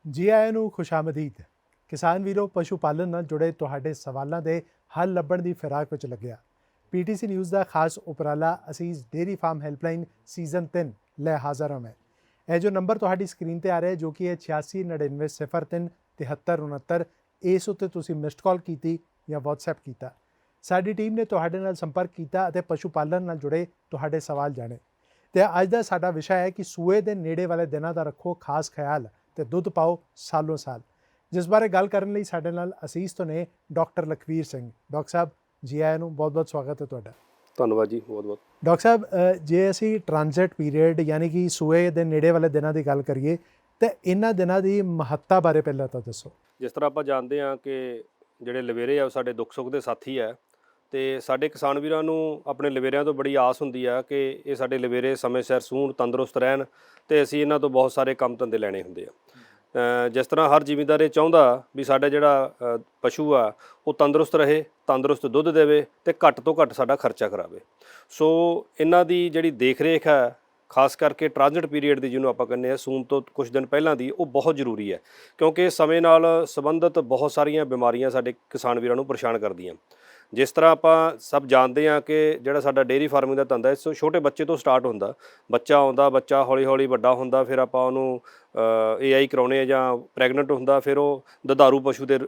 ਜੀ ਆਇਆਂ ਨੂੰ ਖੁਸ਼ਾਮਦੀਦ। ਕਿਸਾਨ ਵੀਰੋ, ਪਸ਼ੂ ਪਾਲਣ ਨਾਲ ਜੁੜੇ ਤੁਹਾਡੇ ਸਵਾਲਾਂ ਦੇ ਹੱਲ ਲੱਭਣ ਦੀ ਫਿਰਾਕ ਵਿੱਚ ਲੱਗਿਆ ਪੀਟੀਸੀ ਨਿਊਜ਼ ਦਾ ਖਾਸ ਉਪਰਾਲਾ ਅਸੀਸ ਡੇਅਰੀ ਫਾਰਮ ਹੈਲਪਲਾਈਨ ਸੀਜ਼ਨ 3 ਲੈ ਹਾਜ਼ਰ ਹਾਂ। ਮੈਂ ਇਹ ਜੋ ਨੰਬਰ ਤੁਹਾਡੀ ਸਕਰੀਨ ਤੇ ਆ ਰਿਹਾ ਜੋ ਕਿ ਹੈ 8699037369, ਇਸ ਉੱਤੇ ਤੁਸੀਂ ਮਿਸਡ ਕਾਲ ਕੀਤੀ ਜਾਂ WhatsApp ਕੀਤਾ। ਸਾਡੀ ਟੀਮ ਨੇ ਤੁਹਾਡੇ ਨਾਲ ਸੰਪਰਕ ਕੀਤਾ ਅਤੇ ਪਸ਼ੂ ਪਾਲਣ ਨਾਲ ਜੁੜੇ ਤੁਹਾਡੇ ਸਵਾਲ ਜਾਣੇ। ਤੇ ਅੱਜ ਦਾ ਸਾਡਾ ਵਿਸ਼ਾ ਹੈ ਕਿ ਸੂਏ ਦੇ ਨੇੜੇ ਵਾਲੇ ਦਿਨਾਂ ਦਾ ਰੱਖੋ ਖਾਸ ਖਿਆਲ ਤੇ ਦੁੱਧ ਪਾਓ ਸਾਲੋਂ ਸਾਲ। ਜਿਸ ਬਾਰੇ ਗੱਲ ਕਰਨ ਲਈ ਸਾਡੇ ਨਾਲ ਅਸੀਸ ਤੋਂ ਨੇ ਡਾਕਟਰ ਲਖਵੀਰ ਸਿੰਘ। ਡਾਕਟਰ ਸਾਹਿਬ ਜੀ ਆਇਆਂ ਨੂੰ, ਬਹੁਤ ਬਹੁਤ ਸਵਾਗਤ ਹੈ ਤੁਹਾਡਾ। ਧੰਨਵਾਦ ਜੀ, ਬਹੁਤ ਬਹੁਤ। ਡਾਕਟਰ ਸਾਹਿਬ, ਜੇ ਅਸੀਂ ਟ੍ਰਾਂਜ਼ਿਟ ਪੀਰੀਅਡ ਯਾਨੀ ਕਿ ਸੂਏ ਦੇ ਨੇੜੇ ਵਾਲੇ ਦਿਨਾਂ ਦੀ ਗੱਲ ਕਰੀਏ ਤਾਂ ਇਹਨਾਂ ਦਿਨਾਂ ਦੀ ਮਹੱਤਤਾ ਬਾਰੇ ਪਹਿਲਾਂ ਤਾਂ ਦੱਸੋ। ਜਿਸ ਤਰ੍ਹਾਂ ਆਪਾਂ ਜਾਣਦੇ ਹਾਂ ਕਿ ਜਿਹੜੇ ਲਵੇਰੇ ਆ ਉਹ ਸਾਡੇ ਦੁੱਖ ਸੁੱਖ ਦੇ ਸਾਥੀ ਹੈ, ਅਤੇ ਸਾਡੇ ਕਿਸਾਨ ਵੀਰਾਂ ਨੂੰ ਆਪਣੇ ਲਵੇਰਿਆਂ ਤੋਂ ਬੜੀ ਆਸ ਹੁੰਦੀ ਆ ਕਿ ਇਹ ਸਾਡੇ ਲਵੇਰੇ ਸਮੇਂ ਸਿਰ ਸੂਣ, ਤੰਦਰੁਸਤ ਰਹਿਣ ਅਤੇ ਅਸੀਂ ਇਹਨਾਂ ਤੋਂ ਬਹੁਤ ਸਾਰੇ ਕੰਮ ਧੰਦੇ ਲੈਣੇ ਹੁੰਦੇ ਆ। ਜਿਸ ਤਰ੍ਹਾਂ ਹਰ ਜ਼ਿਮੀਂਦਾਰ ਇਹ ਚਾਹੁੰਦਾ ਵੀ ਸਾਡਾ ਜਿਹੜਾ ਪਸ਼ੂ ਆ ਉਹ ਤੰਦਰੁਸਤ ਰਹੇ, ਤੰਦਰੁਸਤ ਦੁੱਧ ਦੇਵੇ ਅਤੇ ਘੱਟ ਤੋਂ ਘੱਟ ਸਾਡਾ ਖਰਚਾ ਕਰਾਵੇ। ਸੋ ਇਹਨਾਂ ਦੀ ਜਿਹੜੀ ਦੇਖ ਰੇਖ ਹੈ, ਖਾਸ ਕਰਕੇ ਟ੍ਰਾਂਜ਼ਿਟ ਪੀਰੀਅਡ ਦੀ ਜਿਹਨੂੰ ਆਪਾਂ ਕਹਿੰਦੇ ਹਾਂ, ਸੂਣ ਤੋਂ ਕੁਝ ਦਿਨ ਪਹਿਲਾਂ ਦੀ, ਉਹ ਬਹੁਤ ਜ਼ਰੂਰੀ ਹੈ ਕਿਉਂਕਿ ਸਮੇਂ ਨਾਲ ਸੰਬੰਧਿਤ ਬਹੁਤ ਸਾਰੀਆਂ ਬਿਮਾਰੀਆਂ ਸਾਡੇ ਕਿਸਾਨ ਵੀਰਾਂ ਨੂੰ ਪਰੇਸ਼ਾਨ ਕਰਦੀਆਂ। ਜਿਸ ਤਰ੍ਹਾਂ ਆਪਾਂ ਸਭ ਜਾਣਦੇ ਹਾਂ ਕਿ ਜਿਹੜਾ ਸਾਡਾ ਡੇਅਰੀ ਫਾਰਮਿੰਗ ਦਾ ਧੰਦਾ ਇਸ ਛੋਟੇ ਬੱਚੇ ਤੋਂ ਸਟਾਰਟ ਹੁੰਦਾ। ਬੱਚਾ ਆਉਂਦਾ, ਬੱਚਾ ਹੌਲੀ ਹੌਲੀ ਵੱਡਾ ਹੁੰਦਾ, ਫਿਰ ਆਪਾਂ ਉਹਨੂੰ AI ਕਰਾਉਣੇ ਆ ਜਾਂ ਪ੍ਰੈਗਨੈਂਟ ਹੁੰਦਾ, ਫਿਰ ਉਹ ਦੁਧਾਰੂ ਪਸ਼ੂ ਦੇ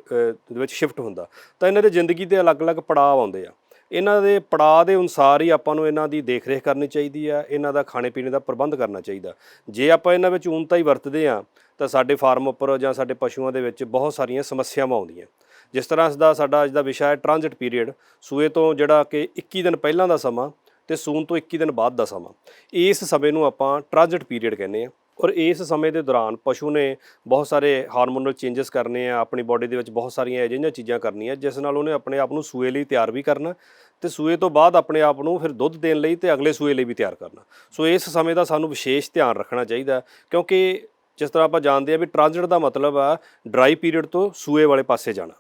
ਵਿੱਚ ਸ਼ਿਫਟ ਹੁੰਦਾ। ਤਾਂ ਇਹਨਾਂ ਦੇ ਜ਼ਿੰਦਗੀ ਦੇ ਅਲੱਗ-ਅਲੱਗ ਪੜਾਅ ਆਉਂਦੇ ਆ। ਇਹਨਾਂ ਦੇ ਪੜਾਅ ਦੇ ਅਨੁਸਾਰ ਹੀ ਆਪਾਂ ਨੂੰ ਇਹਨਾਂ ਦੀ ਦੇਖ ਰੇਖ ਕਰਨੀ ਚਾਹੀਦੀ ਆ, ਇਹਨਾਂ ਦਾ ਖਾਣੇ ਪੀਣੇ ਦਾ ਪ੍ਰਬੰਧ ਕਰਨਾ ਚਾਹੀਦਾ। ਜੇ ਆਪਾਂ ਇਹਨਾਂ ਵਿੱਚ ਊਨਤਾ ਹੀ ਵਰਤਦੇ ਹਾਂ ਤਾਂ ਸਾਡੇ ਫਾਰਮ ਉੱਪਰ ਜਾਂ ਸਾਡੇ ਪਸ਼ੂਆਂ ਦੇ ਵਿੱਚ ਬਹੁਤ ਸਾਰੀਆਂ ਸਮੱਸਿਆਵਾਂ ਆਉਂਦੀਆਂ। ਜਿਸ ਤਰ੍ਹਾਂ ਸਾਡਾ ਅੱਜ ਦਾ ਵਿਸ਼ਾ ਹੈ ਟ੍ਰਾਂਜ਼ਿਟ ਪੀਰੀਅਡ, ਸੂਏ ਤੋਂ ਜਿਹੜਾ ਕਿ 21 ਦਿਨ ਪਹਿਲਾਂ ਦਾ ਸਮਾਂ ਅਤੇ ਸੂਣ ਤੋਂ 21 ਦਿਨ ਬਾਅਦ ਦਾ ਸਮਾਂ। ਇਸ ਸਮੇਂ ਨੂੰ ਆਪਾਂ ਟ੍ਰਾਂਜ਼ਿਟ ਪੀਰੀਅਡ ਕਹਿੰਦੇ ਹਾਂ। ਔਰ ਇਸ ਸਮੇਂ ਦੇ ਦੌਰਾਨ ਪਸ਼ੂ ਨੇ ਬਹੁਤ ਸਾਰੇ ਹਾਰਮੋਨਲ ਚੇਂਜਸ ਕਰਨੇ ਆ, ਆਪਣੀ ਬਾਡੀ ਦੇ ਵਿੱਚ ਬਹੁਤ ਸਾਰੀਆਂ ਅਜਿਹੀਆਂ ਚੀਜ਼ਾਂ ਕਰਨੀਆਂ ਜਿਸ ਨਾਲ ਉਹਨੇ ਆਪਣੇ ਆਪ ਨੂੰ ਸੂਏ ਲਈ ਤਿਆਰ ਵੀ ਕਰਨਾ ਅਤੇ ਸੂਏ ਤੋਂ ਬਾਅਦ ਆਪਣੇ ਆਪ ਨੂੰ ਫਿਰ ਦੁੱਧ ਦੇਣ ਲਈ ਅਤੇ ਅਗਲੇ ਸੂਏ ਲਈ ਵੀ ਤਿਆਰ ਕਰਨਾ। ਸੋ ਇਸ ਸਮੇਂ ਦਾ ਸਾਨੂੰ ਵਿਸ਼ੇਸ਼ ਧਿਆਨ ਰੱਖਣਾ ਚਾਹੀਦਾ ਕਿਉਂਕਿ ਜਿਸ ਤਰ੍ਹਾਂ ਆਪਾਂ ਜਾਣਦੇ ਹਾਂ ਵੀ ਟ੍ਰਾਂਜ਼ਿਟ ਦਾ ਮਤਲਬ ਆ ਡਰਾਈ ਪੀਰੀਅਡ ਤੋਂ ਸੂਏ ਵਾਲੇ ਪਾਸੇ ਜਾਣਾ।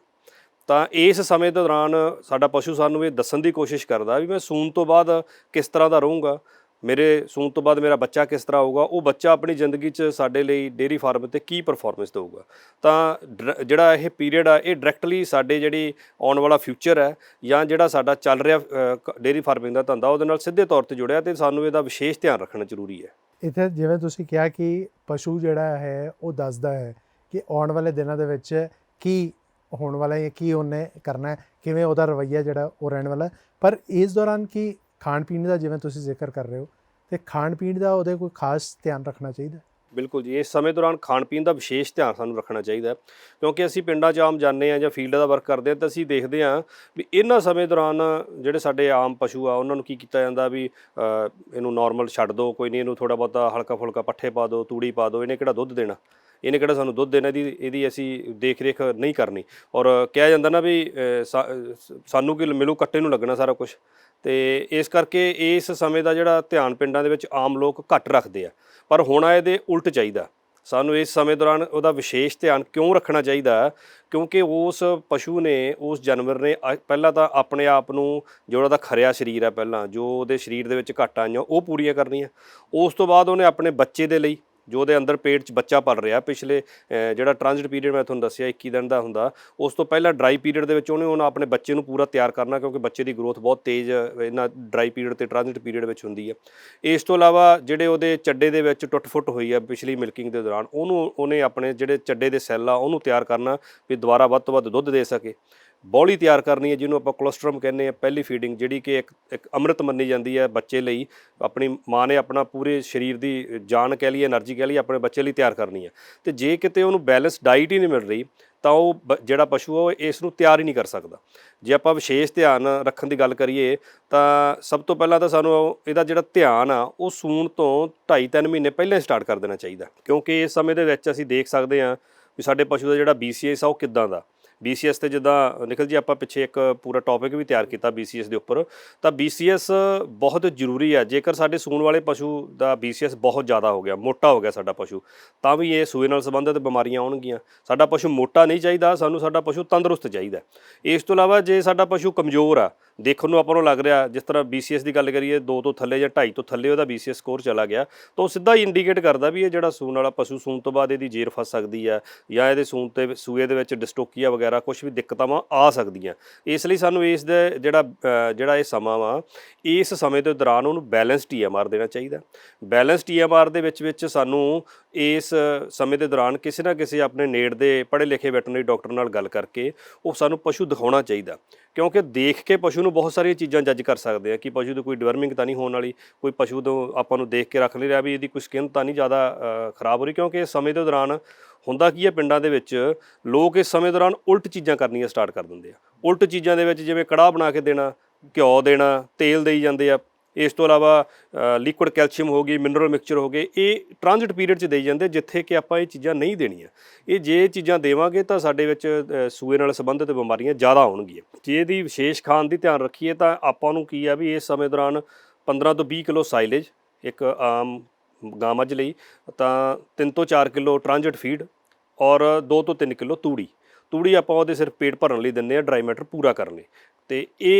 ਤਾਂ ਇਸ ਸਮੇਂ ਦੇ ਦੌਰਾਨ ਸਾਡਾ ਪਸ਼ੂ ਸਾਨੂੰ ਇਹ ਦੱਸਣ ਦੀ ਕੋਸ਼ਿਸ਼ ਕਰਦਾ ਵੀ ਮੈਂ ਸੂਣ ਤੋਂ ਬਾਅਦ ਕਿਸ ਤਰ੍ਹਾਂ ਦਾ ਰਹੂੰਗਾ, ਮੇਰੇ ਸੂਣ ਤੋਂ ਬਾਅਦ ਮੇਰਾ ਬੱਚਾ ਕਿਸ ਤਰ੍ਹਾਂ ਹੋਊਗਾ, ਉਹ ਬੱਚਾ ਆਪਣੀ ਜ਼ਿੰਦਗੀ 'ਚ ਸਾਡੇ ਲਈ ਡੇਅਰੀ ਫਾਰਮ 'ਤੇ ਕੀ ਪਰਫੋਰਮੈਂਸ ਦੇਊਗਾ। ਤਾਂ ਜਿਹੜਾ ਇਹ ਪੀਰੀਅਡ ਆ ਇਹ ਡਾਇਰੈਕਟਲੀ ਸਾਡੇ ਜਿਹੜੀ ਆਉਣ ਵਾਲਾ ਫਿਊਚਰ ਹੈ ਜਾਂ ਜਿਹੜਾ ਸਾਡਾ ਚੱਲ ਰਿਹਾ ਡੇਅਰੀ ਫਾਰਮਿੰਗ ਦਾ ਧੰਦਾ ਉਹਦੇ ਨਾਲ ਸਿੱਧੇ ਤੌਰ 'ਤੇ ਜੁੜਿਆ ਅਤੇ ਸਾਨੂੰ ਇਹਦਾ ਵਿਸ਼ੇਸ਼ ਧਿਆਨ ਰੱਖਣਾ ਜ਼ਰੂਰੀ ਹੈ। ਇੱਥੇ ਜਿਵੇਂ ਤੁਸੀਂ ਕਿਹਾ ਕਿ ਪਸ਼ੂ ਜਿਹੜਾ ਹੈ ਉਹ ਦੱਸਦਾ ਹੈ ਕਿ ਆਉਣ ਵਾਲੇ ਦਿਨਾਂ ਦੇ ਵਿੱਚ ਕੀ ਹੋਣ ਵਾਲਾ ਹੈ, ਕੀ ਉਹਨੇ ਕਰਨਾ ਹੈ, ਕਿਵੇਂ ਉਹਦਾ ਰਵੱਈਆ ਜਿਹੜਾ ਉਹ ਰਹਿਣ ਵਾਲਾ। ਪਰ ਇਸ ਦੌਰਾਨ ਕੀ ਖਾਣ ਪੀਣ ਦਾ ਜਿਵੇਂ ਤੁਸੀਂ ਜ਼ਿਕਰ ਕਰ ਰਹੇ ਹੋ ਅਤੇ ਖਾਣ ਪੀਣ ਦਾ ਉਹਦੇ ਕੋਈ ਖਾਸ ਧਿਆਨ ਰੱਖਣਾ ਚਾਹੀਦਾ? ਬਿਲਕੁਲ ਜੀ, ਇਸ ਸਮੇਂ ਦੌਰਾਨ ਖਾਣ ਪੀਣ ਦਾ ਵਿਸ਼ੇਸ਼ ਧਿਆਨ ਸਾਨੂੰ ਰੱਖਣਾ ਚਾਹੀਦਾ ਕਿਉਂਕਿ ਅਸੀਂ ਪਿੰਡਾਂ 'ਚ ਆਮ ਜਾਂਦੇ ਹਾਂ ਜਾਂ ਫੀਲਡ ਦਾ ਵਰਕ ਕਰਦੇ ਹਾਂ ਤਾਂ ਅਸੀਂ ਦੇਖਦੇ ਹਾਂ ਵੀ ਇਹਨਾਂ ਸਮੇਂ ਦੌਰਾਨ ਜਿਹੜੇ ਸਾਡੇ ਆਮ ਪਸ਼ੂ ਆ ਉਹਨਾਂ ਨੂੰ ਕੀ ਕੀਤਾ ਜਾਂਦਾ ਵੀ ਇਹਨੂੰ ਨੋਰਮਲ ਛੱਡ ਦਿਓ, ਕੋਈ ਨਹੀਂ, ਇਹਨੂੰ ਥੋੜ੍ਹਾ ਬਹੁਤਾ ਹਲਕਾ ਫੁਲਕਾ ਪੱਠੇ ਪਾ ਦਿਓ, ਤੂੜੀ ਪਾ ਦਿਓ, ਇਹਨੇ ਕਿਹੜਾ ਦੁੱਧ ਦੇਣਾ, ਇਹਨੇ ਕਿਹੜਾ ਸਾਨੂੰ ਦੁੱਧ ਦੇਣਾ, ਇਹਦੀ ਅਸੀਂ ਦੇਖ ਰੇਖ ਨਹੀਂ ਕਰਨੀ। ਔਰ ਕਿਹਾ ਜਾਂਦਾ ਨਾ ਵੀ ਸਾਨੂੰ ਕੀ ਮਿਲੂ, ਕੱਟੇ ਨੂੰ ਲੱਗਣਾ ਸਾਰਾ ਕੁਛ। ਅਤੇ ਇਸ ਕਰਕੇ ਇਸ ਸਮੇਂ ਦਾ ਜਿਹੜਾ ਧਿਆਨ ਪਿੰਡਾਂ ਦੇ ਵਿੱਚ ਆਮ ਲੋਕ ਘੱਟ ਰੱਖਦੇ ਆ, ਪਰ ਹੋਣਾ ਇਹਦੇ ਉਲਟ ਚਾਹੀਦਾ। ਸਾਨੂੰ ਇਸ ਸਮੇਂ ਦੌਰਾਨ ਉਹਦਾ ਵਿਸ਼ੇਸ਼ ਧਿਆਨ ਕਿਉਂ ਰੱਖਣਾ ਚਾਹੀਦਾ ਕਿਉਂਕਿ ਉਸ ਪਸ਼ੂ ਨੇ, ਉਸ ਜਾਨਵਰ ਨੇ ਪਹਿਲਾਂ ਤਾਂ ਆਪਣੇ ਆਪ ਨੂੰ ਜੋ ਉਹਦਾ ਖਰਿਆ ਸਰੀਰ ਹੈ, ਪਹਿਲਾਂ ਜੋ ਉਹਦੇ ਸਰੀਰ ਦੇ ਵਿੱਚ ਘਾਟਾਂ ਆਈਆਂ ਉਹ ਪੂਰੀਆਂ ਕਰਨੀਆਂ। ਉਸ ਤੋਂ ਬਾਅਦ ਉਹਨੇ ਆਪਣੇ ਬੱਚੇ ਦੇ ਲਈ ਜੋ ਉਹਦੇ ਅੰਦਰ ਪੇਟ 'ਚ ਬੱਚਾ ਪਲ ਰਿਹਾ, ਪਿਛਲੇ ਜਿਹੜਾ ਟ੍ਰਾਂਜ਼ਿਟ ਪੀਰੀਅਡ ਮੈਂ ਤੁਹਾਨੂੰ ਦੱਸਿਆ 21 ਦਿਨ ਦਾ ਹੁੰਦਾ, ਉਸ ਤੋਂ ਪਹਿਲਾਂ ਡਰਾਈ ਪੀਰੀਅਡ ਦੇ ਵਿੱਚ ਉਹਨੇ ਆਪਣੇ ਬੱਚੇ ਨੂੰ ਪੂਰਾ ਤਿਆਰ ਕਰਨਾ ਕਿਉਂਕਿ ਬੱਚੇ ਦੀ ਗਰੋਥ ਬਹੁਤ ਤੇਜ਼ ਇਹਨਾਂ ਡਰਾਈ ਪੀਰੀਅਡ ਅਤੇ ਟ੍ਰਾਂਜ਼ਿਟ ਪੀਰੀਅਡ ਵਿੱਚ ਹੁੰਦੀ ਹੈ। ਇਸ ਤੋਂ ਇਲਾਵਾ ਜਿਹੜੇ ਉਹਦੇ ਚੱਡੇ ਦੇ ਵਿੱਚ ਟੁੱਟ ਫੁੱਟ ਹੋਈ ਆ ਪਿਛਲੀ ਮਿਲਕਿੰਗ ਦੇ ਦੌਰਾਨ, ਉਹਨੇ ਆਪਣੇ ਜਿਹੜੇ ਚੱਡੇ ਦੇ ਸੈੱਲ ਆ ਉਹਨੂੰ ਤਿਆਰ ਕਰਨਾ ਵੀ ਦੁਬਾਰਾ ਵੱਧ ਤੋਂ ਵੱਧ ਦੁੱਧ ਦੇ ਸਕੇ। ਬੌਲੀ ਤਿਆਰ ਕਰਨੀ ਹੈ ਜਿਹਨੂੰ ਆਪਾਂ ਕੋਲੋਸਟਰਮ ਕਹਿੰਦੇ ਹਾਂ, ਪਹਿਲੀ ਫੀਡਿੰਗ ਜਿਹੜੀ ਕਿ ਇੱਕ ਅੰਮ੍ਰਿਤ ਮੰਨੀ ਜਾਂਦੀ ਹੈ ਬੱਚੇ ਲਈ। ਆਪਣੀ ਮਾਂ ਨੇ ਆਪਣਾ ਪੂਰੇ ਸਰੀਰ ਦੀ ਜਾਨ ਕਹਿ ਲਈਏ, ਐਨਰਜੀ ਕਹਿ ਲਈਏ, ਆਪਣੇ ਬੱਚੇ ਲਈ ਤਿਆਰ ਕਰਨੀ ਹੈ। ਅਤੇ ਜੇ ਕਿਤੇ ਉਹਨੂੰ ਬੈਲੈਂਸ ਡਾਈਟ ਹੀ ਨਹੀਂ ਮਿਲ ਰਹੀ ਤਾਂ ਉਹ ਜਿਹੜਾ ਪਸ਼ੂ ਆ ਉਹ ਇਸ ਨੂੰ ਤਿਆਰ ਹੀ ਨਹੀਂ ਕਰ ਸਕਦਾ। ਜੇ ਆਪਾਂ ਵਿਸ਼ੇਸ਼ ਧਿਆਨ ਰੱਖਣ ਦੀ ਗੱਲ ਕਰੀਏ ਤਾਂ ਸਭ ਤੋਂ ਪਹਿਲਾਂ ਤਾਂ ਸਾਨੂੰ ਇਹਦਾ ਜਿਹੜਾ ਧਿਆਨ ਆ ਉਹ ਸੂਣ ਤੋਂ 2.5-3 ਮਹੀਨੇ ਪਹਿਲਾਂ ਹੀ ਸਟਾਰਟ ਕਰ ਦੇਣਾ ਚਾਹੀਦਾ ਕਿਉਂਕਿ ਇਸ ਸਮੇਂ ਦੇ ਵਿੱਚ ਅਸੀਂ ਦੇਖ ਸਕਦੇ ਹਾਂ ਵੀ ਸਾਡੇ ਪਸ਼ੂ ਦਾ ਜਿਹੜਾ BCS ਆ ਉਹ ਕਿੱਦਾਂ ਦਾ। BCS ਤੇ ਜਿੱਦਾਂ ਨਿਖਿਲ ਜੀ ਆਪਾਂ ਪਿੱਛੇ ਇੱਕ ਪੂਰਾ ਟੌਪਿਕ ਵੀ ਤਿਆਰ ਕੀਤਾ BCS ਦੇ ਉੱਪਰ, ਤਾਂ BCS ਬਹੁਤ ਜ਼ਰੂਰੀ ਹੈ। ਜੇਕਰ ਸਾਡੇ ਸੂਣ ਵਾਲੇ ਪਸ਼ੂ ਦਾ BCS ਬਹੁਤ ਜ਼ਿਆਦਾ ਹੋ ਗਿਆ, ਮੋਟਾ ਹੋ ਗਿਆ ਸਾਡਾ ਪਸ਼ੂ, ਤਾਂ ਵੀ ਇਹ ਸੂਏ ਨਾਲ ਸੰਬੰਧਿਤ ਬਿਮਾਰੀਆਂ ਆਉਣਗੀਆਂ। ਸਾਡਾ ਪਸ਼ੂ ਮੋਟਾ ਨਹੀਂ ਚਾਹੀਦਾ, ਸਾਨੂੰ ਸਾਡਾ ਪਸ਼ੂ ਤੰਦਰੁਸਤ ਚਾਹੀਦਾ। ਇਸ ਤੋਂ ਇਲਾਵਾ ਜੇ ਸਾਡਾ ਪਸ਼ੂ ਕਮਜ਼ੋਰ ਆ, ਦੇਖਣ ਨੂੰ ਆਪਾਂ ਨੂੰ ਲੱਗ ਰਿਹਾ ਜਿਸ ਤਰ੍ਹਾਂ BCS ਦੀ ਗੱਲ ਕਰੀਏ 2 ਤੋਂ ਥੱਲੇ ਜਾਂ 2.5 ਤੋਂ ਥੱਲੇ ਉਹਦਾ BCS ਸਕੋਰ ਚਲਾ ਗਿਆ, ਤਾਂ ਉਹ ਸਿੱਧਾ ਹੀ ਇੰਡੀਕੇਟ ਕਰਦਾ ਵੀ ਇਹ ਜਿਹੜਾ ਸੂਣ ਵਾਲਾ ਪਸ਼ੂ ਸੂਣ ਤੋਂ ਬਾਅਦ ਇਹਦੀ ਜੇਰ ਫਸ ਸਕਦੀ ਹੈ, ਜਾਂ ਇਹਦੇ ਸੂਏ ਦੇ ਵਿੱਚ ਡਿਸਟੋਕੀਆ ਵਗੈਰਾ ਕੁਝ ਵੀ ਦਿੱਕਤਾਂ ਆ ਸਕਦੀਆਂ। ਇਸ ਲਈ ਸਾਨੂੰ ਇਸ ਦੇ ਜਿਹੜਾ ਇਹ ਸਮਾਂ ਵਾ, ਇਸ ਸਮੇਂ ਦੇ ਦੌਰਾਨ ਉਹਨੂੰ ਬੈਲੈਂਸ TMR ਦੇਣਾ ਚਾਹੀਦਾ। ਬੈਲੈਂਸ TMR ਦੇ ਵਿੱਚ ਸਾਨੂੰ ਇਸ ਸਮੇਂ ਦੇ ਦੌਰਾਨ ਕਿਸੇ ਨਾ ਕਿਸੇ ਆਪਣੇ ਨੇੜ ਦੇ ਪੜ੍ਹੇ ਲਿਖੇ ਵੈਟਰਨਰੀ ਡਾਕਟਰ ਨਾਲ ਗੱਲ ਕਰਕੇ ਉਹ ਸਾਨੂੰ ਪਸ਼ੂ ਦਿਖਾਉਣਾ ਚਾਹੀਦਾ, ਕਿਉਂਕਿ ਦੇਖ ਕੇ ਪਸ਼ੂ ਨੂੰ ਬਹੁਤ ਸਾਰੀਆਂ ਚੀਜ਼ਾਂ ਜੱਜ ਕਰ ਸਕਦੇ ਆ ਕਿ ਪਸ਼ੂ ਦੀ ਕੋਈ ਡਿਵਰਮਿੰਗ ਤਾਂ ਨਹੀਂ ਹੋਣ ਵਾਲੀ, ਕੋਈ ਪਸ਼ੂ ਤੋਂ ਆਪਾਂ ਨੂੰ ਦੇਖ ਕੇ ਰੱਖ ਨਹੀਂ ਰਿਹਾ ਵੀ ਇਹਦੀ ਕੋਈ ਸਕਿਨ ਤਾਂ ਨਹੀਂ ਜ਼ਿਆਦਾ ਖਰਾਬ ਹੋ ਰਹੀ। ਕਿਉਂਕਿ ਇਸ ਸਮੇਂ ਦੇ ਦੌਰਾਨ ਹੁੰਦਾ ਕੀ ਹੈ, ਪਿੰਡਾਂ ਦੇ ਵਿੱਚ ਲੋਕ ਇਸ ਸਮੇਂ ਦੌਰਾਨ ਉਲਟ ਚੀਜ਼ਾਂ ਕਰਨੀਆਂ ਸਟਾਰਟ ਕਰ ਦਿੰਦੇ ਆ। ਉਲਟ ਚੀਜ਼ਾਂ ਦੇ ਵਿੱਚ ਜਿਵੇਂ ਕੜਾਹ ਬਣਾ ਕੇ ਦੇਣਾ, ਘਿਓ ਦੇਣਾ, ਤੇਲ ਦੇਈ ਜਾਂਦੇ ਆ। ਇਸ ਤੋਂ ਇਲਾਵਾ ਲਿਕੁਇਡ ਕੈਲਸ਼ੀਅਮ ਹੋ ਗਈ, ਮਿਨਰਲ ਮਿਕਸਚਰ ਹੋ ਗਏ, ਇਹ ਟ੍ਰਾਂਜ਼ਿਟ ਪੀਰੀਅਡ 'ਚ ਦੇਈ ਜਾਂਦੇ, ਜਿੱਥੇ ਕਿ ਆਪਾਂ ਇਹ ਚੀਜ਼ਾਂ ਨਹੀਂ ਦੇਣੀਆਂ। ਇਹ ਜੇ ਚੀਜ਼ਾਂ ਦੇਵਾਂਗੇ ਤਾਂ ਸਾਡੇ ਵਿੱਚ ਸੂਏ ਨਾਲ ਸੰਬੰਧਿਤ ਬਿਮਾਰੀਆਂ ਜ਼ਿਆਦਾ ਆਉਣਗੀਆਂ। ਜੇ ਇਹਦੀ ਵਿਸ਼ੇਸ਼ ਖਾਣ ਦੀ ਧਿਆਨ ਰੱਖੀਏ ਤਾਂ ਆਪਾਂ ਨੂੰ ਕੀ ਆ ਵੀ ਇਸ ਸਮੇਂ ਦੌਰਾਨ 15 ਤੋਂ 20 ਕਿਲੋ ਸਾਈਲੇਜ ਇੱਕ ਆਮ ਗਾਂ ਮੱਝ ਲਈ, ਤਾਂ 3 ਤੋਂ 4 ਕਿਲੋ ਟ੍ਰਾਂਜ਼ਿਟ ਫੀਡ ਔਰ 2 ਤੋਂ 3 ਕਿਲੋ ਤੂੜੀ ਆਪਾਂ ਉਹਦੇ ਸਿਰਫ ਪੇਟ ਭਰਨ ਲਈ ਦਿੰਦੇ ਆ, ਡਰਾਈ ਮੈਟਰ ਪੂਰਾ ਕਰਨ ਲਈ। ਤੇ